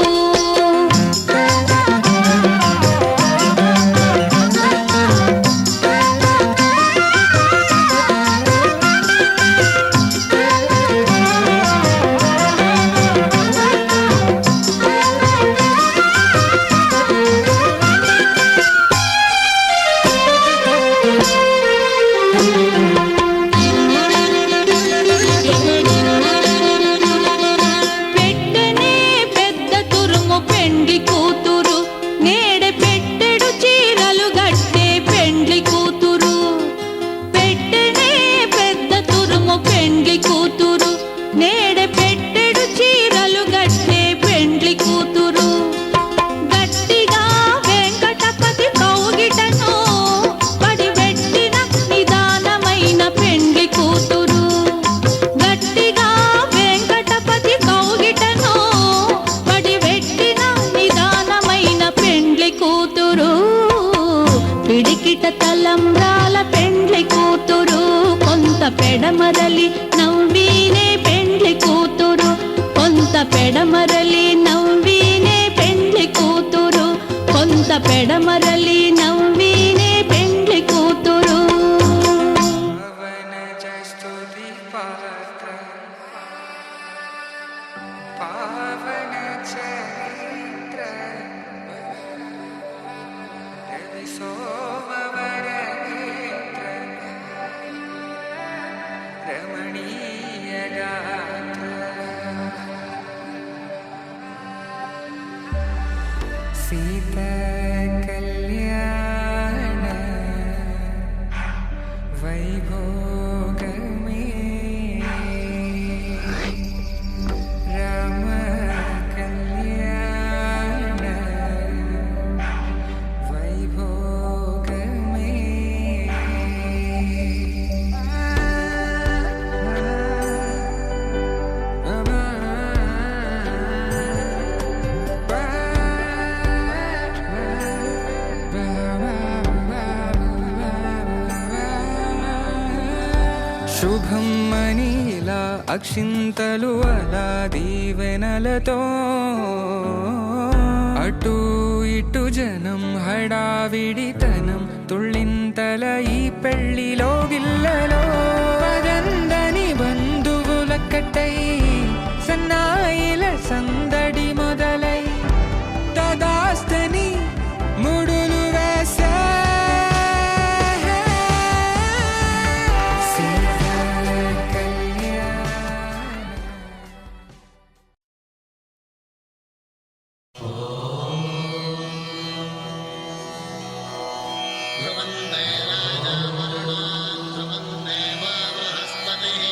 Speaker 2: పెట్టెనే పెద్ద తురుము పెండ్లి కూతురు నేడే పెట్టెడు చీరలు గట్టే పెండ్లి కూతురు పెట్టెనే పెద్ద తురుము పెండ్లి కూతురు నేడే పెట్టెడు చీరలు గట్టే పెండ్లి కూతురు గట్టిగా వెంకటపతి కౌగిటను పడిబెట్టిన నిదానమైన పెండ్లి కూతురు గట్టిగా వెంకటపతి కౌగిటను పడిబెట్టిన నిదానమైన పెండ్లి కూతురు పిడికిట తలంబ్రాల పెండ్లి కూతురు కొంత పెడమరలి నవ్వీనే పెండ్లి కూతురు కొంత పెడమరలి నవ్వీనే పెండ్లి కూతురు కొంత పెడమరలి నవ్వీనే పెండ్లి కూతురు
Speaker 7: పవన జస్తుతి పాత్ర పావన చరిత్ర రవి సోమవర నేత్ర రమణీయ గాత్ర సీత కళ్యాణ వైభోగమే రామ కళ్యాణ వైభోగమే శుభం మనీలా అక్షింతలు అలా దీవెనలతో అటు ఇటు జనం హడావిడితనం తుళ్ళింతల ఈ పెళ్లిలో గిల్లలో పదందని బంధువులక్కటై సన్నాయిల సందడి మొదలై తదాస్తని ముడులు వేసా
Speaker 8: ध्रुवन्ते राजावरुणो ध्रुवं देवा बृहस्पतिः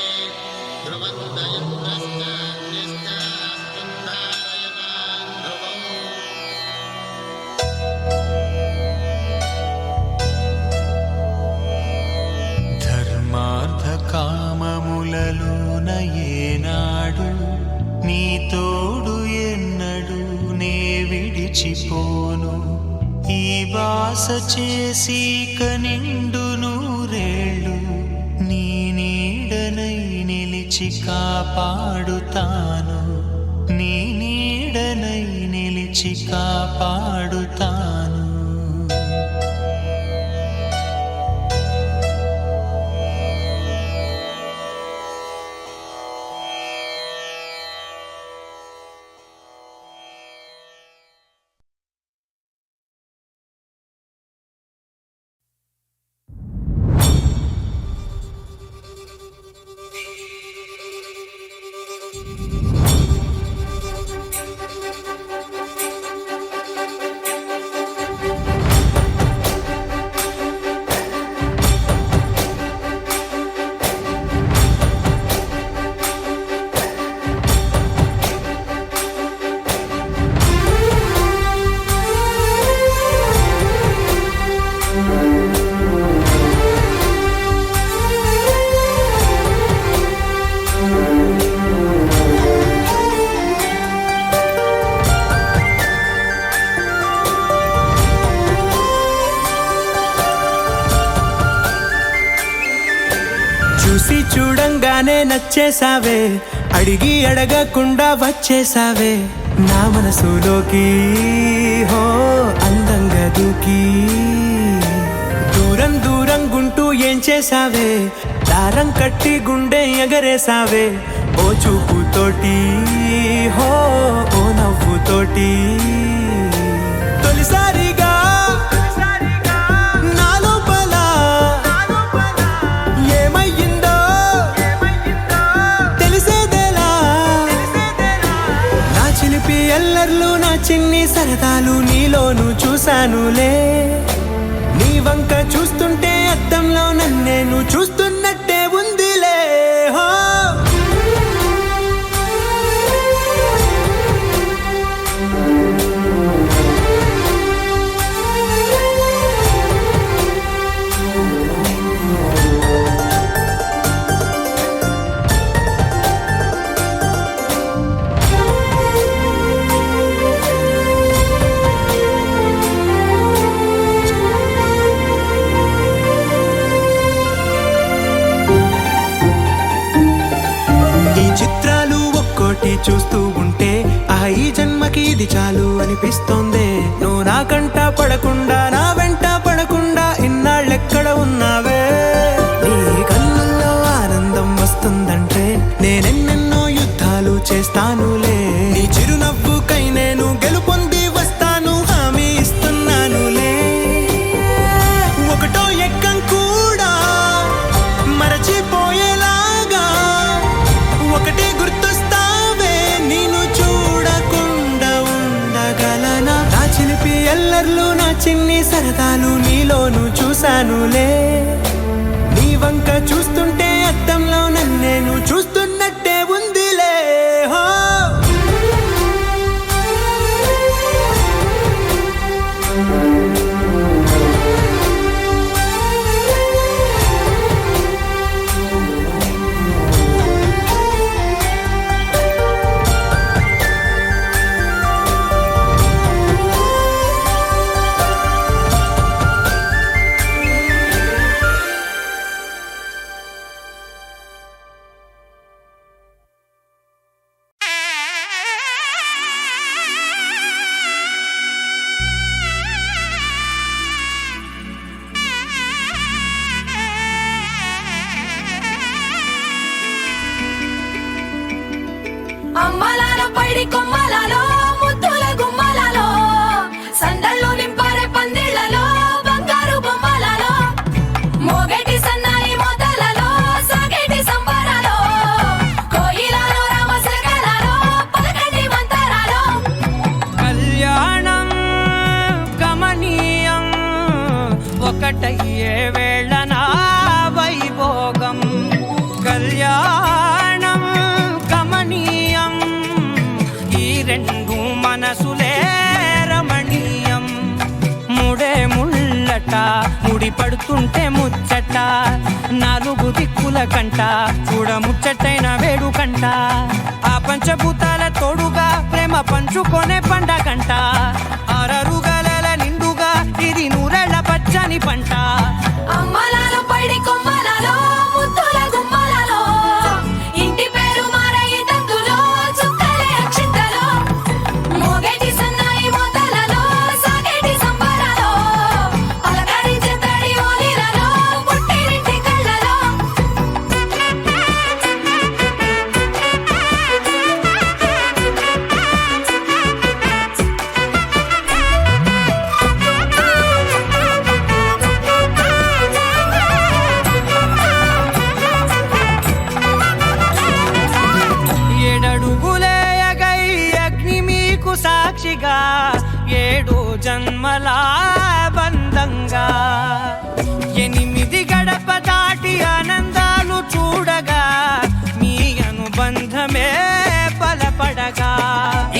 Speaker 8: ध्रुवन्त इन्द्रश्चाग्निश्चास्तुं धारयतां ध्रुवम्
Speaker 1: ధర్మార్థ కామములలోన ఏనాడు నీ తోడు ఎన్నడు నే విడిచిపోను ఈ వాస చేసి కనిండు నూరేళ్ళు నీ నీడనై నిలిచి కాపాడుతాను నీ నీడనై నిలిచి కాపాడుతాను
Speaker 4: చూడంగానే నచ్చేసావే, అడిగి అడగకుండా వచ్చేసావే నా మనసులోకి, హో అందంగా దూకి. దూరం దూరం గుంటూ ఏం చేసావే, దారం కట్టి గుండె ఎగరేసావే ఓ చూపుతోటి, హో ఓ నవ్వుతోటి. తొలిసారిగా నా లోపల ఏమయ్యిందో తెలిసేదేలా. నా చిలిపి ఎల్లర్లు నా చిన్ని సరదాలు నీలోను చూశానులే. నీ వంక చూస్తుంటే అద్దంలో నన్నేను చూస్తున్నట్టే ఉందిలే. హో చూస్తూ ఉంటే ఈ జన్మకి ఇది చాలు అనిపిస్తోందే. నువ్వు నా కంట పడకుండా నా వెంట పడకుండా ఇన్నాళ్ళెక్కడ ఉన్నావే. నీ కళ్ళల్లో ఆనందం వస్తుందంటే నేనెన్నెన్నో యుద్ధాలు చేస్తానులే. నీ చిరునవ్వుకై నేను గెలుపొంది వస్తాను హామీ ఇస్తున్నానులే. ఒకటో ఎక్కం కూడా మరచిపోయేలాగా ఒకటే గుర్తు ఎల్లర్లు నా చిన్ని సరదాలు నీలోను చూశానులే. నీ వంక చూస్తుంటే అద్దంలో నన్నేను చూస్తున్నట్టే ఉందిలే. హో
Speaker 5: అమ్మలాల పైడి కొమ్మలలో ముద్దుల గుమ్మలలో సందళ్ళు నింపారే పందిళ్లలో బంగారు బొమ్మలలో మోగేటి సన్నాయి మోతలలో సాగేటి సంబరాలో కోయిలలో రామశకలలో పలకటి మంతరాలో.
Speaker 6: కళ్యాణం గమనీయం ఒకటయ్యే వేళ నా వైభోగం. కళ్యాణం గమనీయం ఈ రెండు మనసులే రమణీయం. ముడే ముళ్ళట ముడి పడుతుంటే ముచ్చట నాలుగు దిక్కుల కంట చూడ ముచ్చటైన వేడుకంట. ఆ పంచభూతాల తోడుగా ప్రేమ పంచుకొనే పండగంట. అరరుగల నిండుగా ఇది నూరెళ్ళ పచ్చని పంట.
Speaker 5: అమ్మలాల పైడి కొమ్మలలో ముద్దుల గుమ్మలలో ఇంటి పేరు మారయి తందులో చుక్కలే అక్షింతలో మోగేటి సన్నాయి మోతలలో సాగేటి సంబరాలో పలకరించే తడి ఓలిలలో పుట్టినింటి కళ్ళలో.
Speaker 6: సాక్షిగా 7 జన్మల బంధంగా 8 గడప దాటి ఆనందాలు చూడగా మీ అనుబంధమే బలపడగా.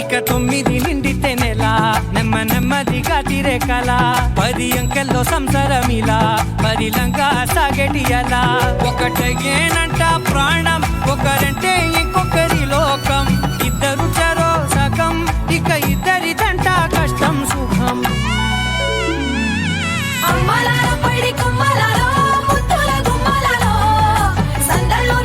Speaker 6: ఇక 9 నిండితే నెల నెమ్మదిగా తిరే కల 10 అంకెల్లో సంసారమిలా పరిలంగా సాగేటి అలా. ఒకటేనంట ప్రాణం ఒకరంటే ఇంకొకరి లోకం. ఇద్దరు చరో సగం ఇక ఇద్దరిదంట కష్టం సుఖం.
Speaker 5: అమ్మలాల పైడి కొమ్మలలో ముద్దుల గుమ్మలలో సందళ్ళు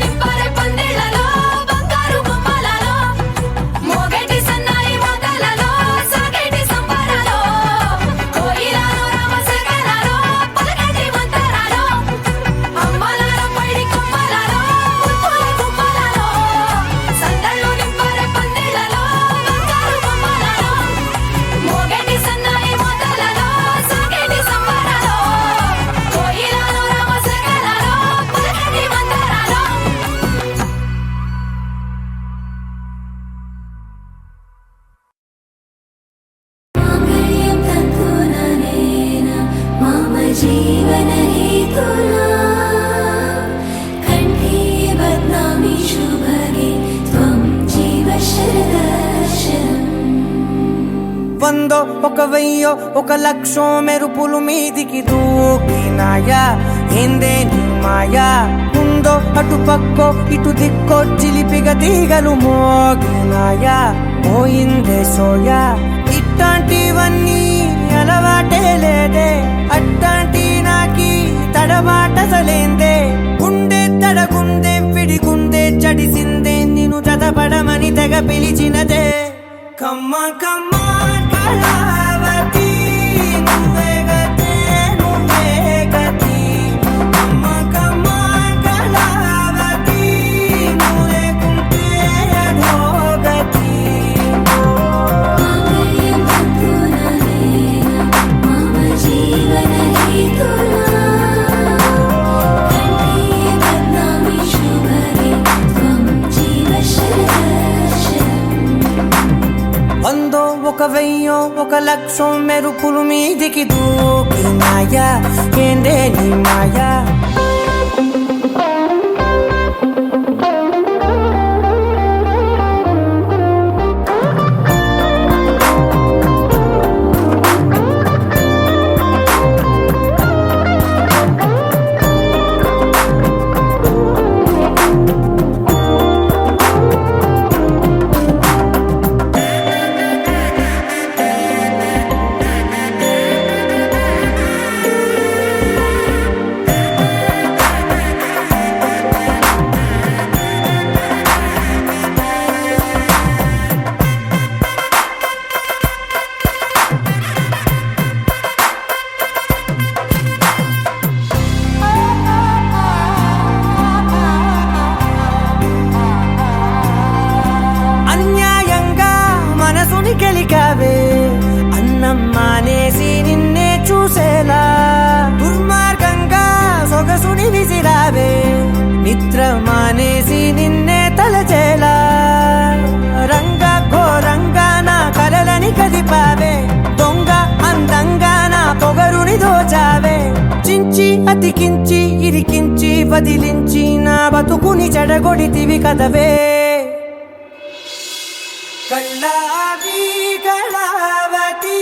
Speaker 9: వందో ఒక వెయ్యో ఒక లక్షో మెరుపులు మీదికి దూకినాయా ఏందే నీ మాయా ఉందో అటు పక్కో ఇటు దిక్కో చిలిపిగా తీగలు మోగినాయా పోయిందే సోయా ఇట్లాంటివన్నీ అలవాటే లేదే అట్లాంటి నాకి తడబాటసలేందే గుండె తడగుందే విడిగుందే చడిసిందే నిన్ను చదపడమని తెగ పిలిచినదే కమ్మ కమ్మ కళావతి నువ్వే గతే నువ్వే గతి కమ్మ కమ్మ కళావతి నువ్వు లేకుంటే అధోగతి వందో ఒక వెయ్యో ఒక లక్షో మెరుపులు మీదికి దూకినాయా ఏందే నీ మాయా అన్యాయంగా మనసుని గెలికావే అన్నం మానేసి నిన్నే చూసేలా దుర్మార్గంగా సొగసుని విసిరావే నిద్ర మానేసి నిన్నే తలచేలా రంగ ఘోరంగా నా కలలని కదిపావే దొంగ అందంగా నా పొగరుని దోచావే చించి అతికించి ఇరికించి వదిలించి నా బతుకుని చెడగొడితివి కదవే కళ్ళావి కళావతి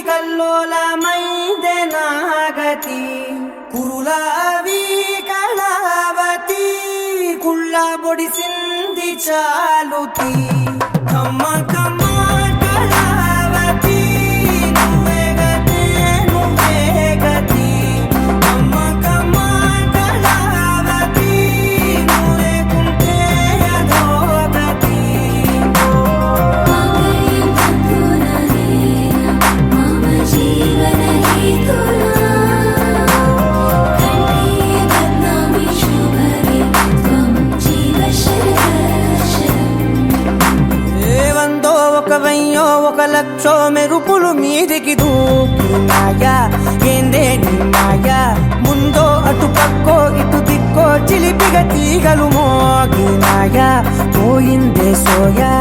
Speaker 9: కల్లోలమైందే నాగతి కురులావి కళావతి కుళ్ళ బొడిసింది చాలుతి కమ్మ కమ్మ కళావతి నువ్వే గతే నువ్వే గతి కమ్మ కమ్మ కళావతి నువ్వు లేకుంటే అధోగతి వందో ఒక వెయ్యో ఒక లక్షో మెరుపులు మీదికి దూకినాయా ఏందే నీ మాయా ముందో అటు పక్కో ఇటు దిక్కో చిలిపిగా తీగలు మోగినాయా పోయిందే సోయా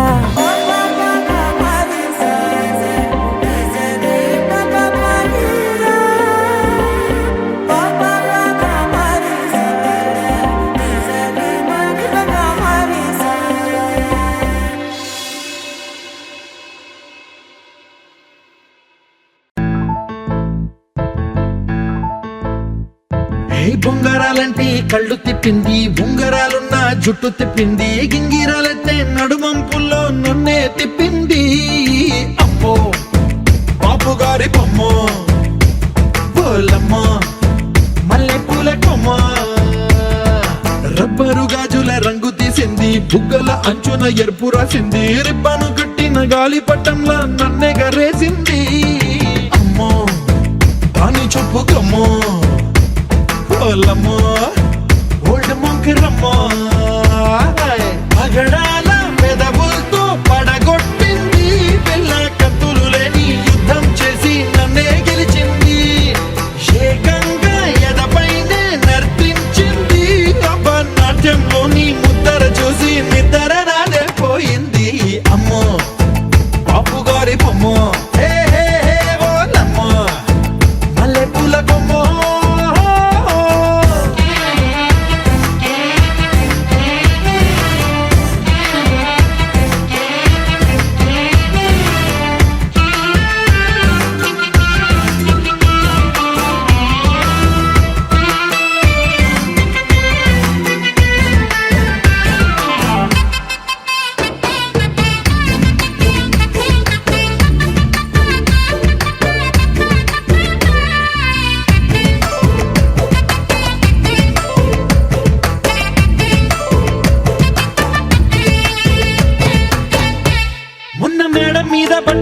Speaker 10: బొంగరాలంటే కళ్ళు తిప్పింది ఉంగరాలున్న జుట్టు తిప్పింది గింగిరాలైతే నడుమంపుల్లో నన్నే తిప్పింది అమ్మో బాపు గారి బొమ్మ పోలమ్మ మల్లె పూల కొమ్మ రబ్బరు గాజుల రంగు తీసింది బుగ్గల అంచున ఎరుపు రాసింది రిబ్బను కట్టిన గాలి పట్టంలా నన్నే గరేసింది అమ్మో దాని చూపు కమ్మో పోలమ్మో ఓల్డ్ మొంకిరమ్మో పగడాల పెదవులతో పడగొట్టింది పిల్ల కత్తులు లేని యుద్ధం చేసి నన్నే గెలిచింది ఏకంగా ఎదపైనే నర్తించింది నాట్యంలోని ముద్దర చూసి నిద్ర నాడే పోయింది అమ్మో బాపు గారి బొమ్మో హే హే హే ఓలమ్మో మల్లె పూల కొమ్మో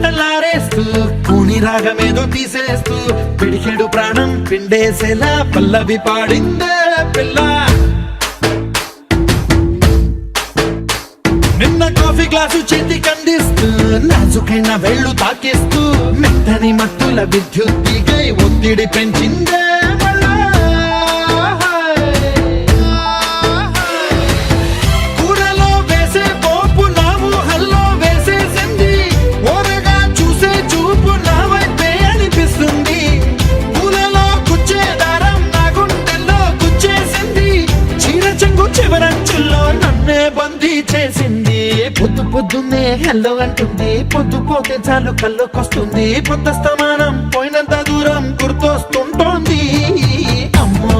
Speaker 10: మంటలారేస్తూ కూని రాగమేదో తీసేస్తూ పిడికెడు ప్రాణం పిండేసేలా పల్లవి పాడిందే పిల్ల. నిన్న కాఫీ గ్లాసు చేతి కందిస్తూ నాజుకైన వేళ్ళు తాకేస్తూ మెత్తని మత్తుల విద్యుత్తిగై ఒత్తిడి పెంచిందే మళ్ళా. కూరలో వేసే పోపు నా ఊహల్లో వేసేసింది, ఓరగా చూసే చూపు నా వైపే అనిపిస్తుంది. పూలలో గుచ్చే దారం నా గుండెల్లో గుచ్చేసింది, చీర చెంగు చివరంచుల్లో నన్నే బందీ చేసింది. పొద్దు పొద్దున్నే హెల్లో అంటుంది, పొద్దు పోతే చాలు కళ్ళొకొస్తుంది. పొద్దస్తమానం పోయినంత దూరం గుర్తొస్తుంటోంది. అమ్మో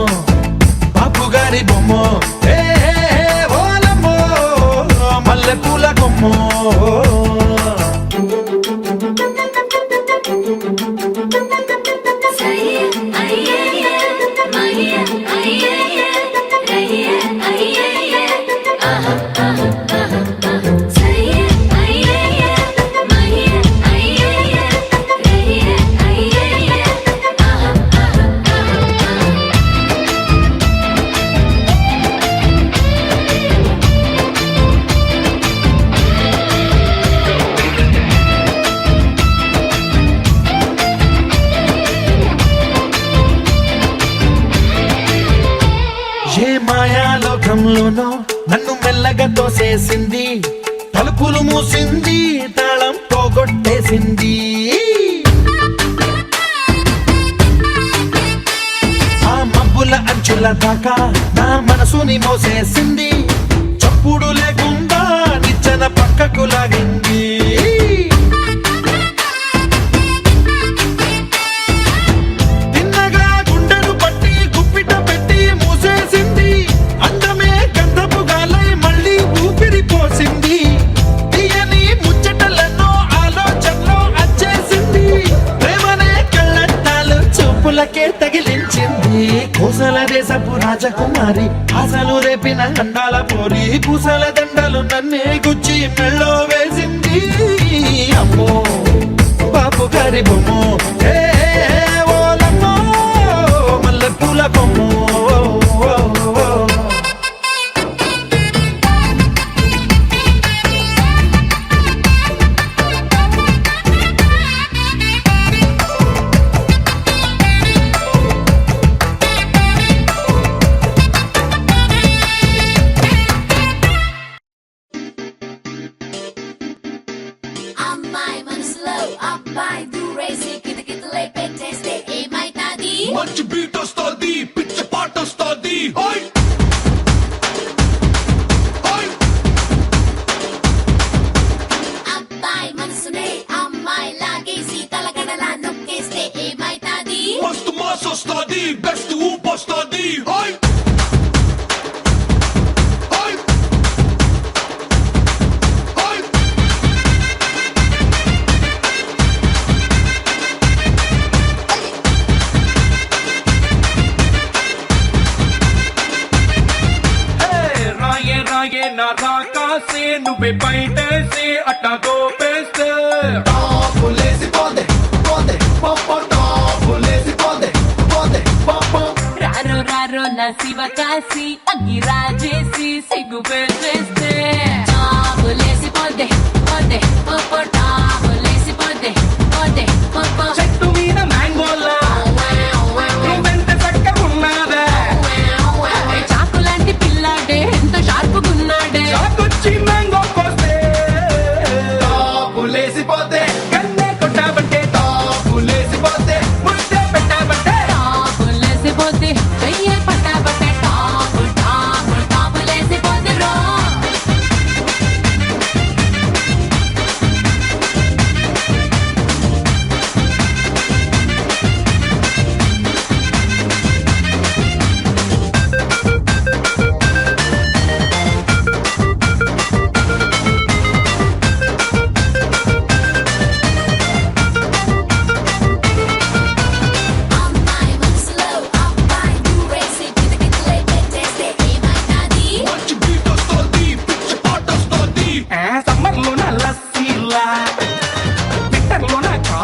Speaker 10: బాపు గారి బొమ్మో, ఏ ఓలమ్మో మల్లె పూల కొమ్మో. ఏ మాయాలోకంలోనో నన్ను మెల్లగా తోసేసింది, తలుపులు మూసింది, తాళం పోగొట్టేసింది. ఆ మబ్బుల అంచుల దాకా నా మనసుని మోసేసింది, చప్పుడు లేకుండా నిచ్చెన పక్కకు లాగింది. తగిలించింది కోసల దేశపు రాజకుమారి, ఆశలు రేపిన అండాల పోరి, పూసల దండలు నన్నే గుచ్చి మెళ్ళో వేసింది. అమ్మో బాపు గారి బొమ్మో, ఏ ఓలమ్మో మల్లె పూల బొమ్మో.
Speaker 8: మంచి బీట్ వస్తుంది, పిచ్చి పాట వస్తుంది.
Speaker 5: అబ్బాయి మనసునే అమ్మాయి లాగేసి తలగడలా నొక్కేస్తే ఏమైతాది?
Speaker 8: మస్తు మాస్ వస్తుంది, బెస్ట్ ఊపు వస్తుంది.
Speaker 6: నా రాకాసే నువ్వే బయటేసే అట్టా దోపేస్తే
Speaker 2: రారో రారో నా శివ కాసి అగ్గి రాజేసి సిగ్గు పెట్టేస్తే టాపులేసి పోతే పోతే పోపో టాపులేసి పోతే పోతే పోపో.
Speaker 6: చెట్టు మీద మ్యాంగోలా నువ్వెంత చక్కగున్నావే,
Speaker 2: చాకు లాంటి పిల్లాడే ఎంత షార్పుగున్నాడే,
Speaker 6: చాకొచ్చి మ్యాంగో కోస్తే టాపులేసిపోతే, కన్నే కొట్టావంటే టాపులేసిపోతే, ముద్దే పెట్టావంటే
Speaker 2: టాపులేసి పోతే చెయ్యే పట్టాబట్టే టాపు టాపు టాపులేసి పోతే రో.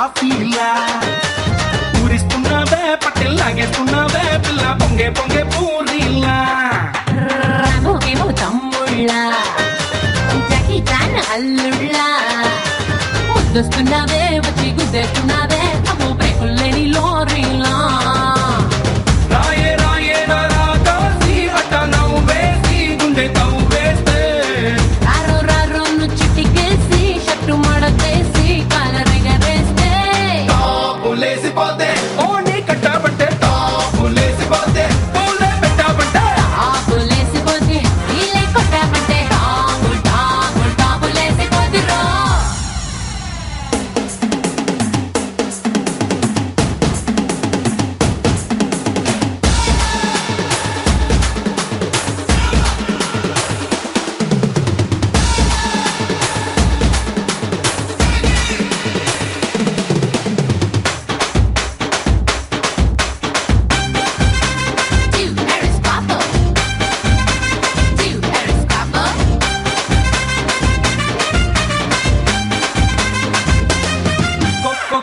Speaker 6: కాఫీలా ఊరిస్తున్నావే పట్టెల్లాగేస్తున్నావే పిల్ల పొంగే పొంగే పూరీలా
Speaker 2: రామోకేమో తమ్ముళ్ళ జాకీ చాన్ అల్లుళ్ళ ముద్దొస్తున్నావే వచ్చి గుద్దేస్తున్నావే అమ్మో బ్రేకుల్లేని లోరీలా
Speaker 6: రాయే రాయే నా కాసి అట్ట నవ్వేసి గుండె తవ్వేస్తే
Speaker 2: రారో రారో చిట్టికేసి షట్టు మడతేసి కాలరెగరేస్తే
Speaker 6: టాపులేసిపోతే ఓని కట్టబట్టే టాపులేసిపోతే పూలే పెట్టబట్టే
Speaker 2: ఆపులేసిపోతే నీళ్ళే కొట్టామంటే టాంగుల్ టాంగుల్ టాపులేసిపోతే రో Two Harris Papa. Two Harris Papa.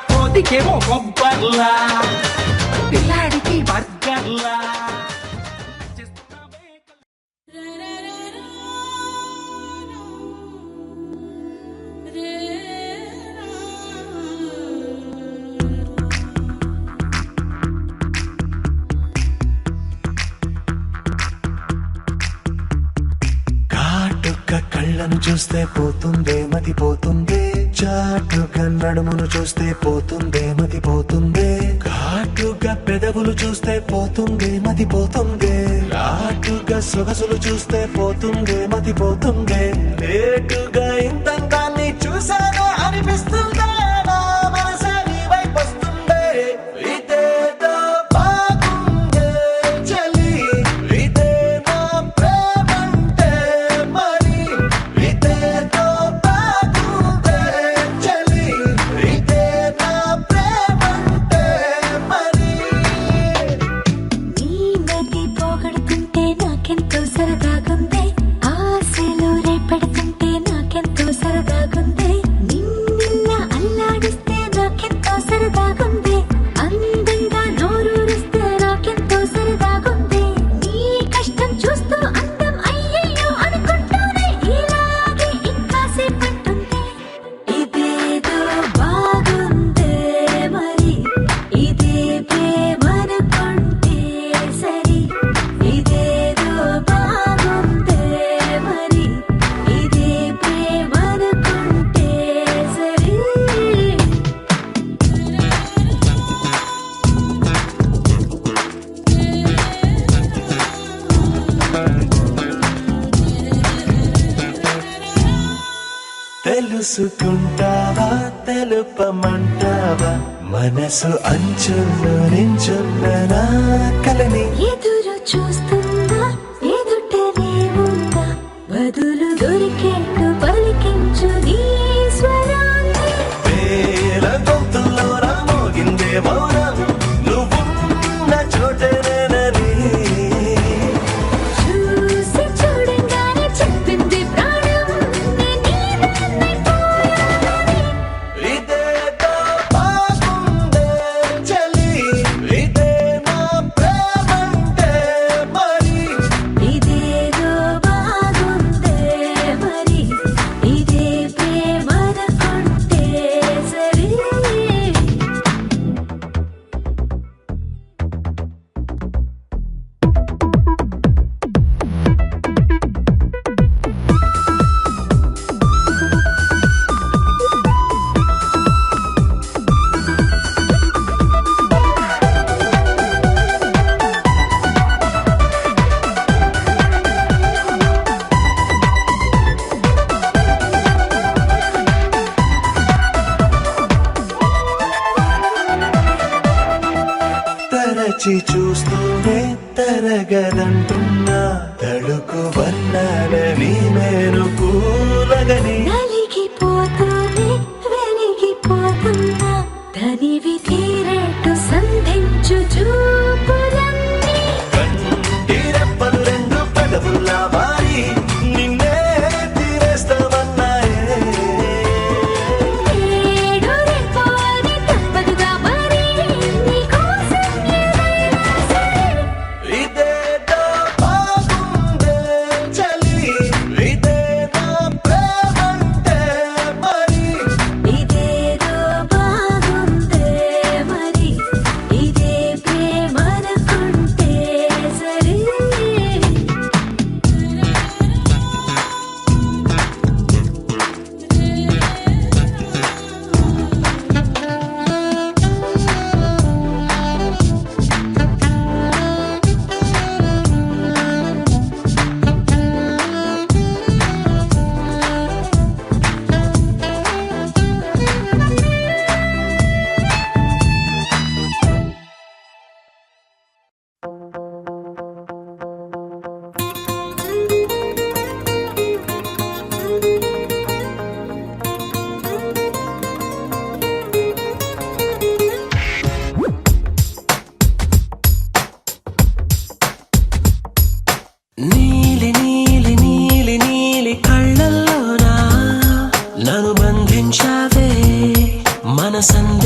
Speaker 6: కోదికేమో కొబ్బర్లా పిల్లాడికి బర్గర్లా
Speaker 1: కాటుక కళ్ళను చూస్తే పోతుందే మతి పోతుందే చాటుగా నడుమును చూస్తే పోతుందే మతి పోతుందే ఘాటుగా పెదవులు చూస్తే పోతుందే మతి పోతుందే ఘాటుగా సొగసులు చూస్తే పోతుందే మతి పోతుందే లేటుగా ఇంతంతాన్ని చూసానే అనిపిస్తుందే నా మనసే నీ వైపు వస్తుందే ఇదేదో బాగుందే చలి ఇదే నా ప్రేమంటే మరి ఇదేదో బాగుందే చలి ఇదే నా ప్రేమంటే మరి
Speaker 5: నీ మతి పోగొడుతుంటే నాకెంతో సరదాగుంది ఆశలు రేపెడుతుంటే నాకెంతో సరదాగుంది నిన్నెల్లా అల్లాడిస్తే నాకెంతో సరదాగుంది అందంగా నోరూరిస్తే నాకెంతో సరదాగుంది నీ కష్టం చూస్తూ అందం అయ్యయ్యో అనుకుంటూనే ఇలాగే ఇంకాసేపట్టుంది ఇదేదో బాగుందే మరి ఇదే ప్రేమనుకుంటే సరి ఇదేదో బాగుందే మరి ఇదే ప్రేమనుకుంటే సరి
Speaker 1: తెలుసుకుంటావా తెలుపమంటావా మనసు అంచుల్లో నించున్న నా కలని
Speaker 5: ఎదురు చూస్తుందా ఎదుటనే ఉందా బదులు దొరికేట్టు పలికించు నీ స్వరాన్ని
Speaker 1: వేల గొంతుల్లో రామోగిందే మౌనం నువ్వున్న చోటనేనని
Speaker 5: చూసి చూడంగానే చెప్పింది ప్రాణం నీదన్నైపోయానని
Speaker 1: ఇదేదో బాగుందే చలి ఇదే నా ప్రేమంటే మరి
Speaker 5: ఇదేదో బాగుందే మరి ఇదే ప్రేమనుకుంటే సరి
Speaker 1: తరచి చూస్తూనే తరగదంటున్నా తడుకు వర్ణాలని నేను కూలగని
Speaker 5: నలిగిపోతూనే వెలిగిపోతున్నా తనివి తీరేట్టు సంధించు చూపులన్నీ
Speaker 1: కంటి రెప్పలు రెండు పెదవుల్లా మారి నిన్నే తీరేస్తామన్నాయే
Speaker 5: ఏడు రెప్పని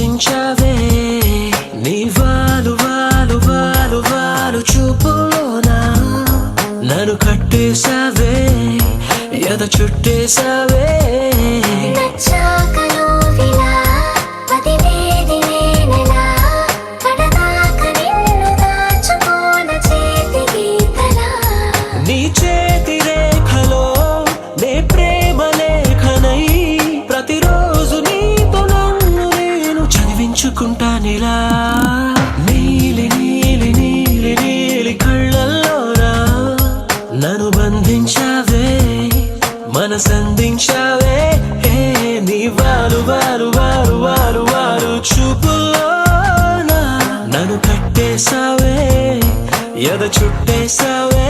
Speaker 9: అందించావే నీ వాలు వాలు వాలు వాలు చూపులోనా నన్ను కట్టేశావే ఎద చుట్టేశావే నీ చేతి రేఖలో నే ప్రేమ లేఖనై ప్రతిరోజు నీతో నన్ను నేను చదివించుకుంటానిలా నీలి నీలి నీలి నీలి కళ్ళల్లోరా నన్ను బంధించావే మనసందించావే నీ వారు వారు వారు వారు వారు చూపులోనా నన్ను కట్టేశావే ఎద చుట్టేశావే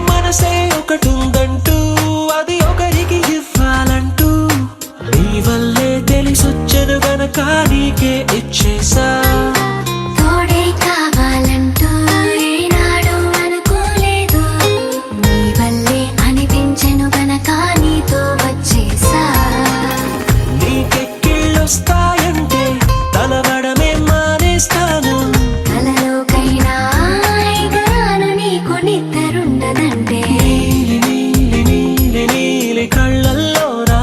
Speaker 9: మనసే ఒకటుందంటూ అది ఒకరికి ఇవ్వాలంటూ నీ వల్లే తెలిసొచ్చను గనక నీకే ఇచ్చేసా
Speaker 5: తోడే కావాలంటూ ఏనాడు అనుకోలేదు నీ వల్లే అనిపించెను గనక నీతో వచ్చేసా
Speaker 9: నీకెక్కిళ్ళొస్తాయంటే తలవడమే మానేస్తాను
Speaker 5: కలలోకైనా ఎగరాను నీకు నిద్రుండదంటే
Speaker 9: నీలి నీలి నీలి నీలి కళ్ళల్లోరా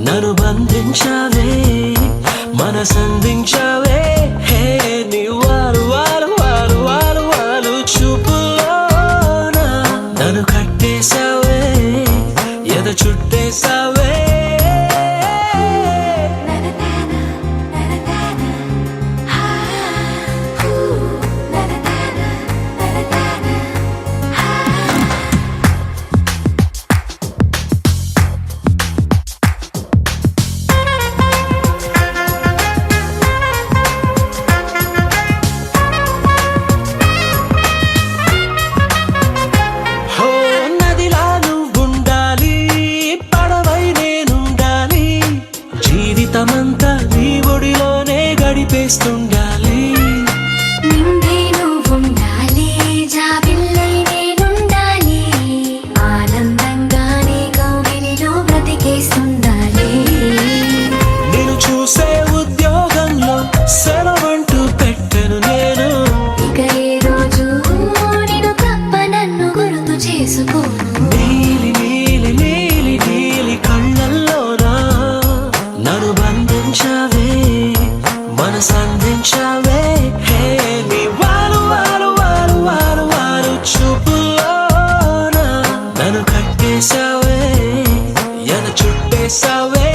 Speaker 9: నన్ను బంధించావే మనసందించావే నీ వారు వారు వారు వారు వారు చూపులోనా నన్ను కట్టేశావే ఎద చుట్టేశావే హో నదిలా నువ్వుండాలి పడవై నేనుండాలి జీవితమంతా నీ ఒడిలోనే గడిపేస్తుండాలి
Speaker 5: నిండే నువ్వుండాలి జాబిల్లై నేనుండాలి ఆనందంగా నీ కౌగిలిలో బ్రతికేస్తుండాలి
Speaker 9: నేను చూసే ఉద్యోగంలో సెలవంటూ పెట్టను నేను
Speaker 5: ఇక ఏ రోజు నేను తప్ప నన్ను గుర్తు చేసుకోను
Speaker 9: నీలి నీలి నీలి నీలి కళ్ళల్లోనా నన్ను బంధించావే మనసందించావే నీ వారు వారు వారు వారు వారు చూపులోనా నన్ను కట్టేశావే ఎద చుట్టేశావే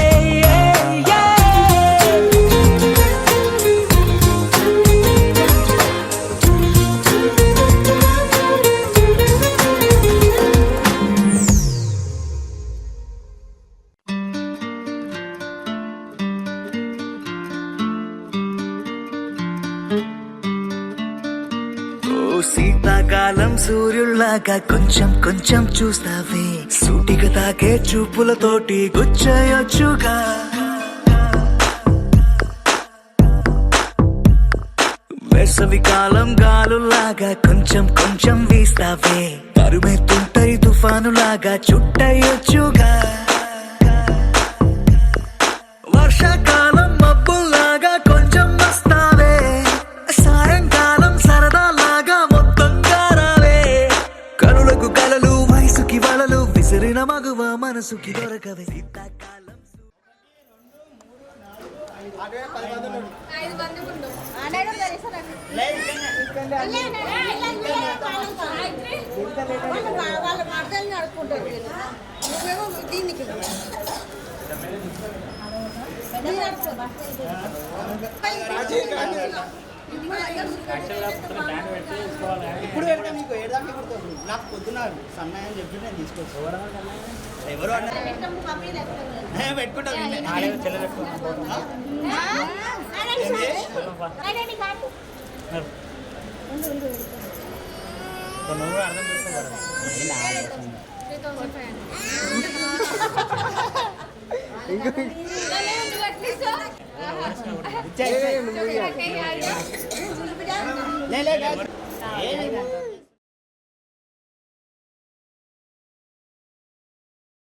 Speaker 1: ఓ శీతాకాలం సూర్యుల్లాగా కొంచెం కొంచెం చూస్తావే సూటిగా తాకే చూపులతోటి గుచ్చయొచ్చుగా వేసవి కాలం గాలులాగా కొంచెం కొంచెం వీస్తావే తరుమెత్తుంటరి తుఫానులాగా చుట్టయొచ్చుగా వర్షాకాలం మబ్బుల్లాగా కొంచెం వస్తావే సాయంకాలం సరదాలాగా మొత్తంగా రావే కనులకు కలలు వయసుకి వలలు విసిరిన మగువ మనసుకి దొరకవే శీతాకాలం
Speaker 3: ఇప్పుడు మీకు ఏడాది నాకు పొద్దున సన్నాయం చెప్పి నేను తీసుకొచ్చి ఎవరు పెట్టుకుంటాం నువ్వు అర్థం చేసుకోవాలి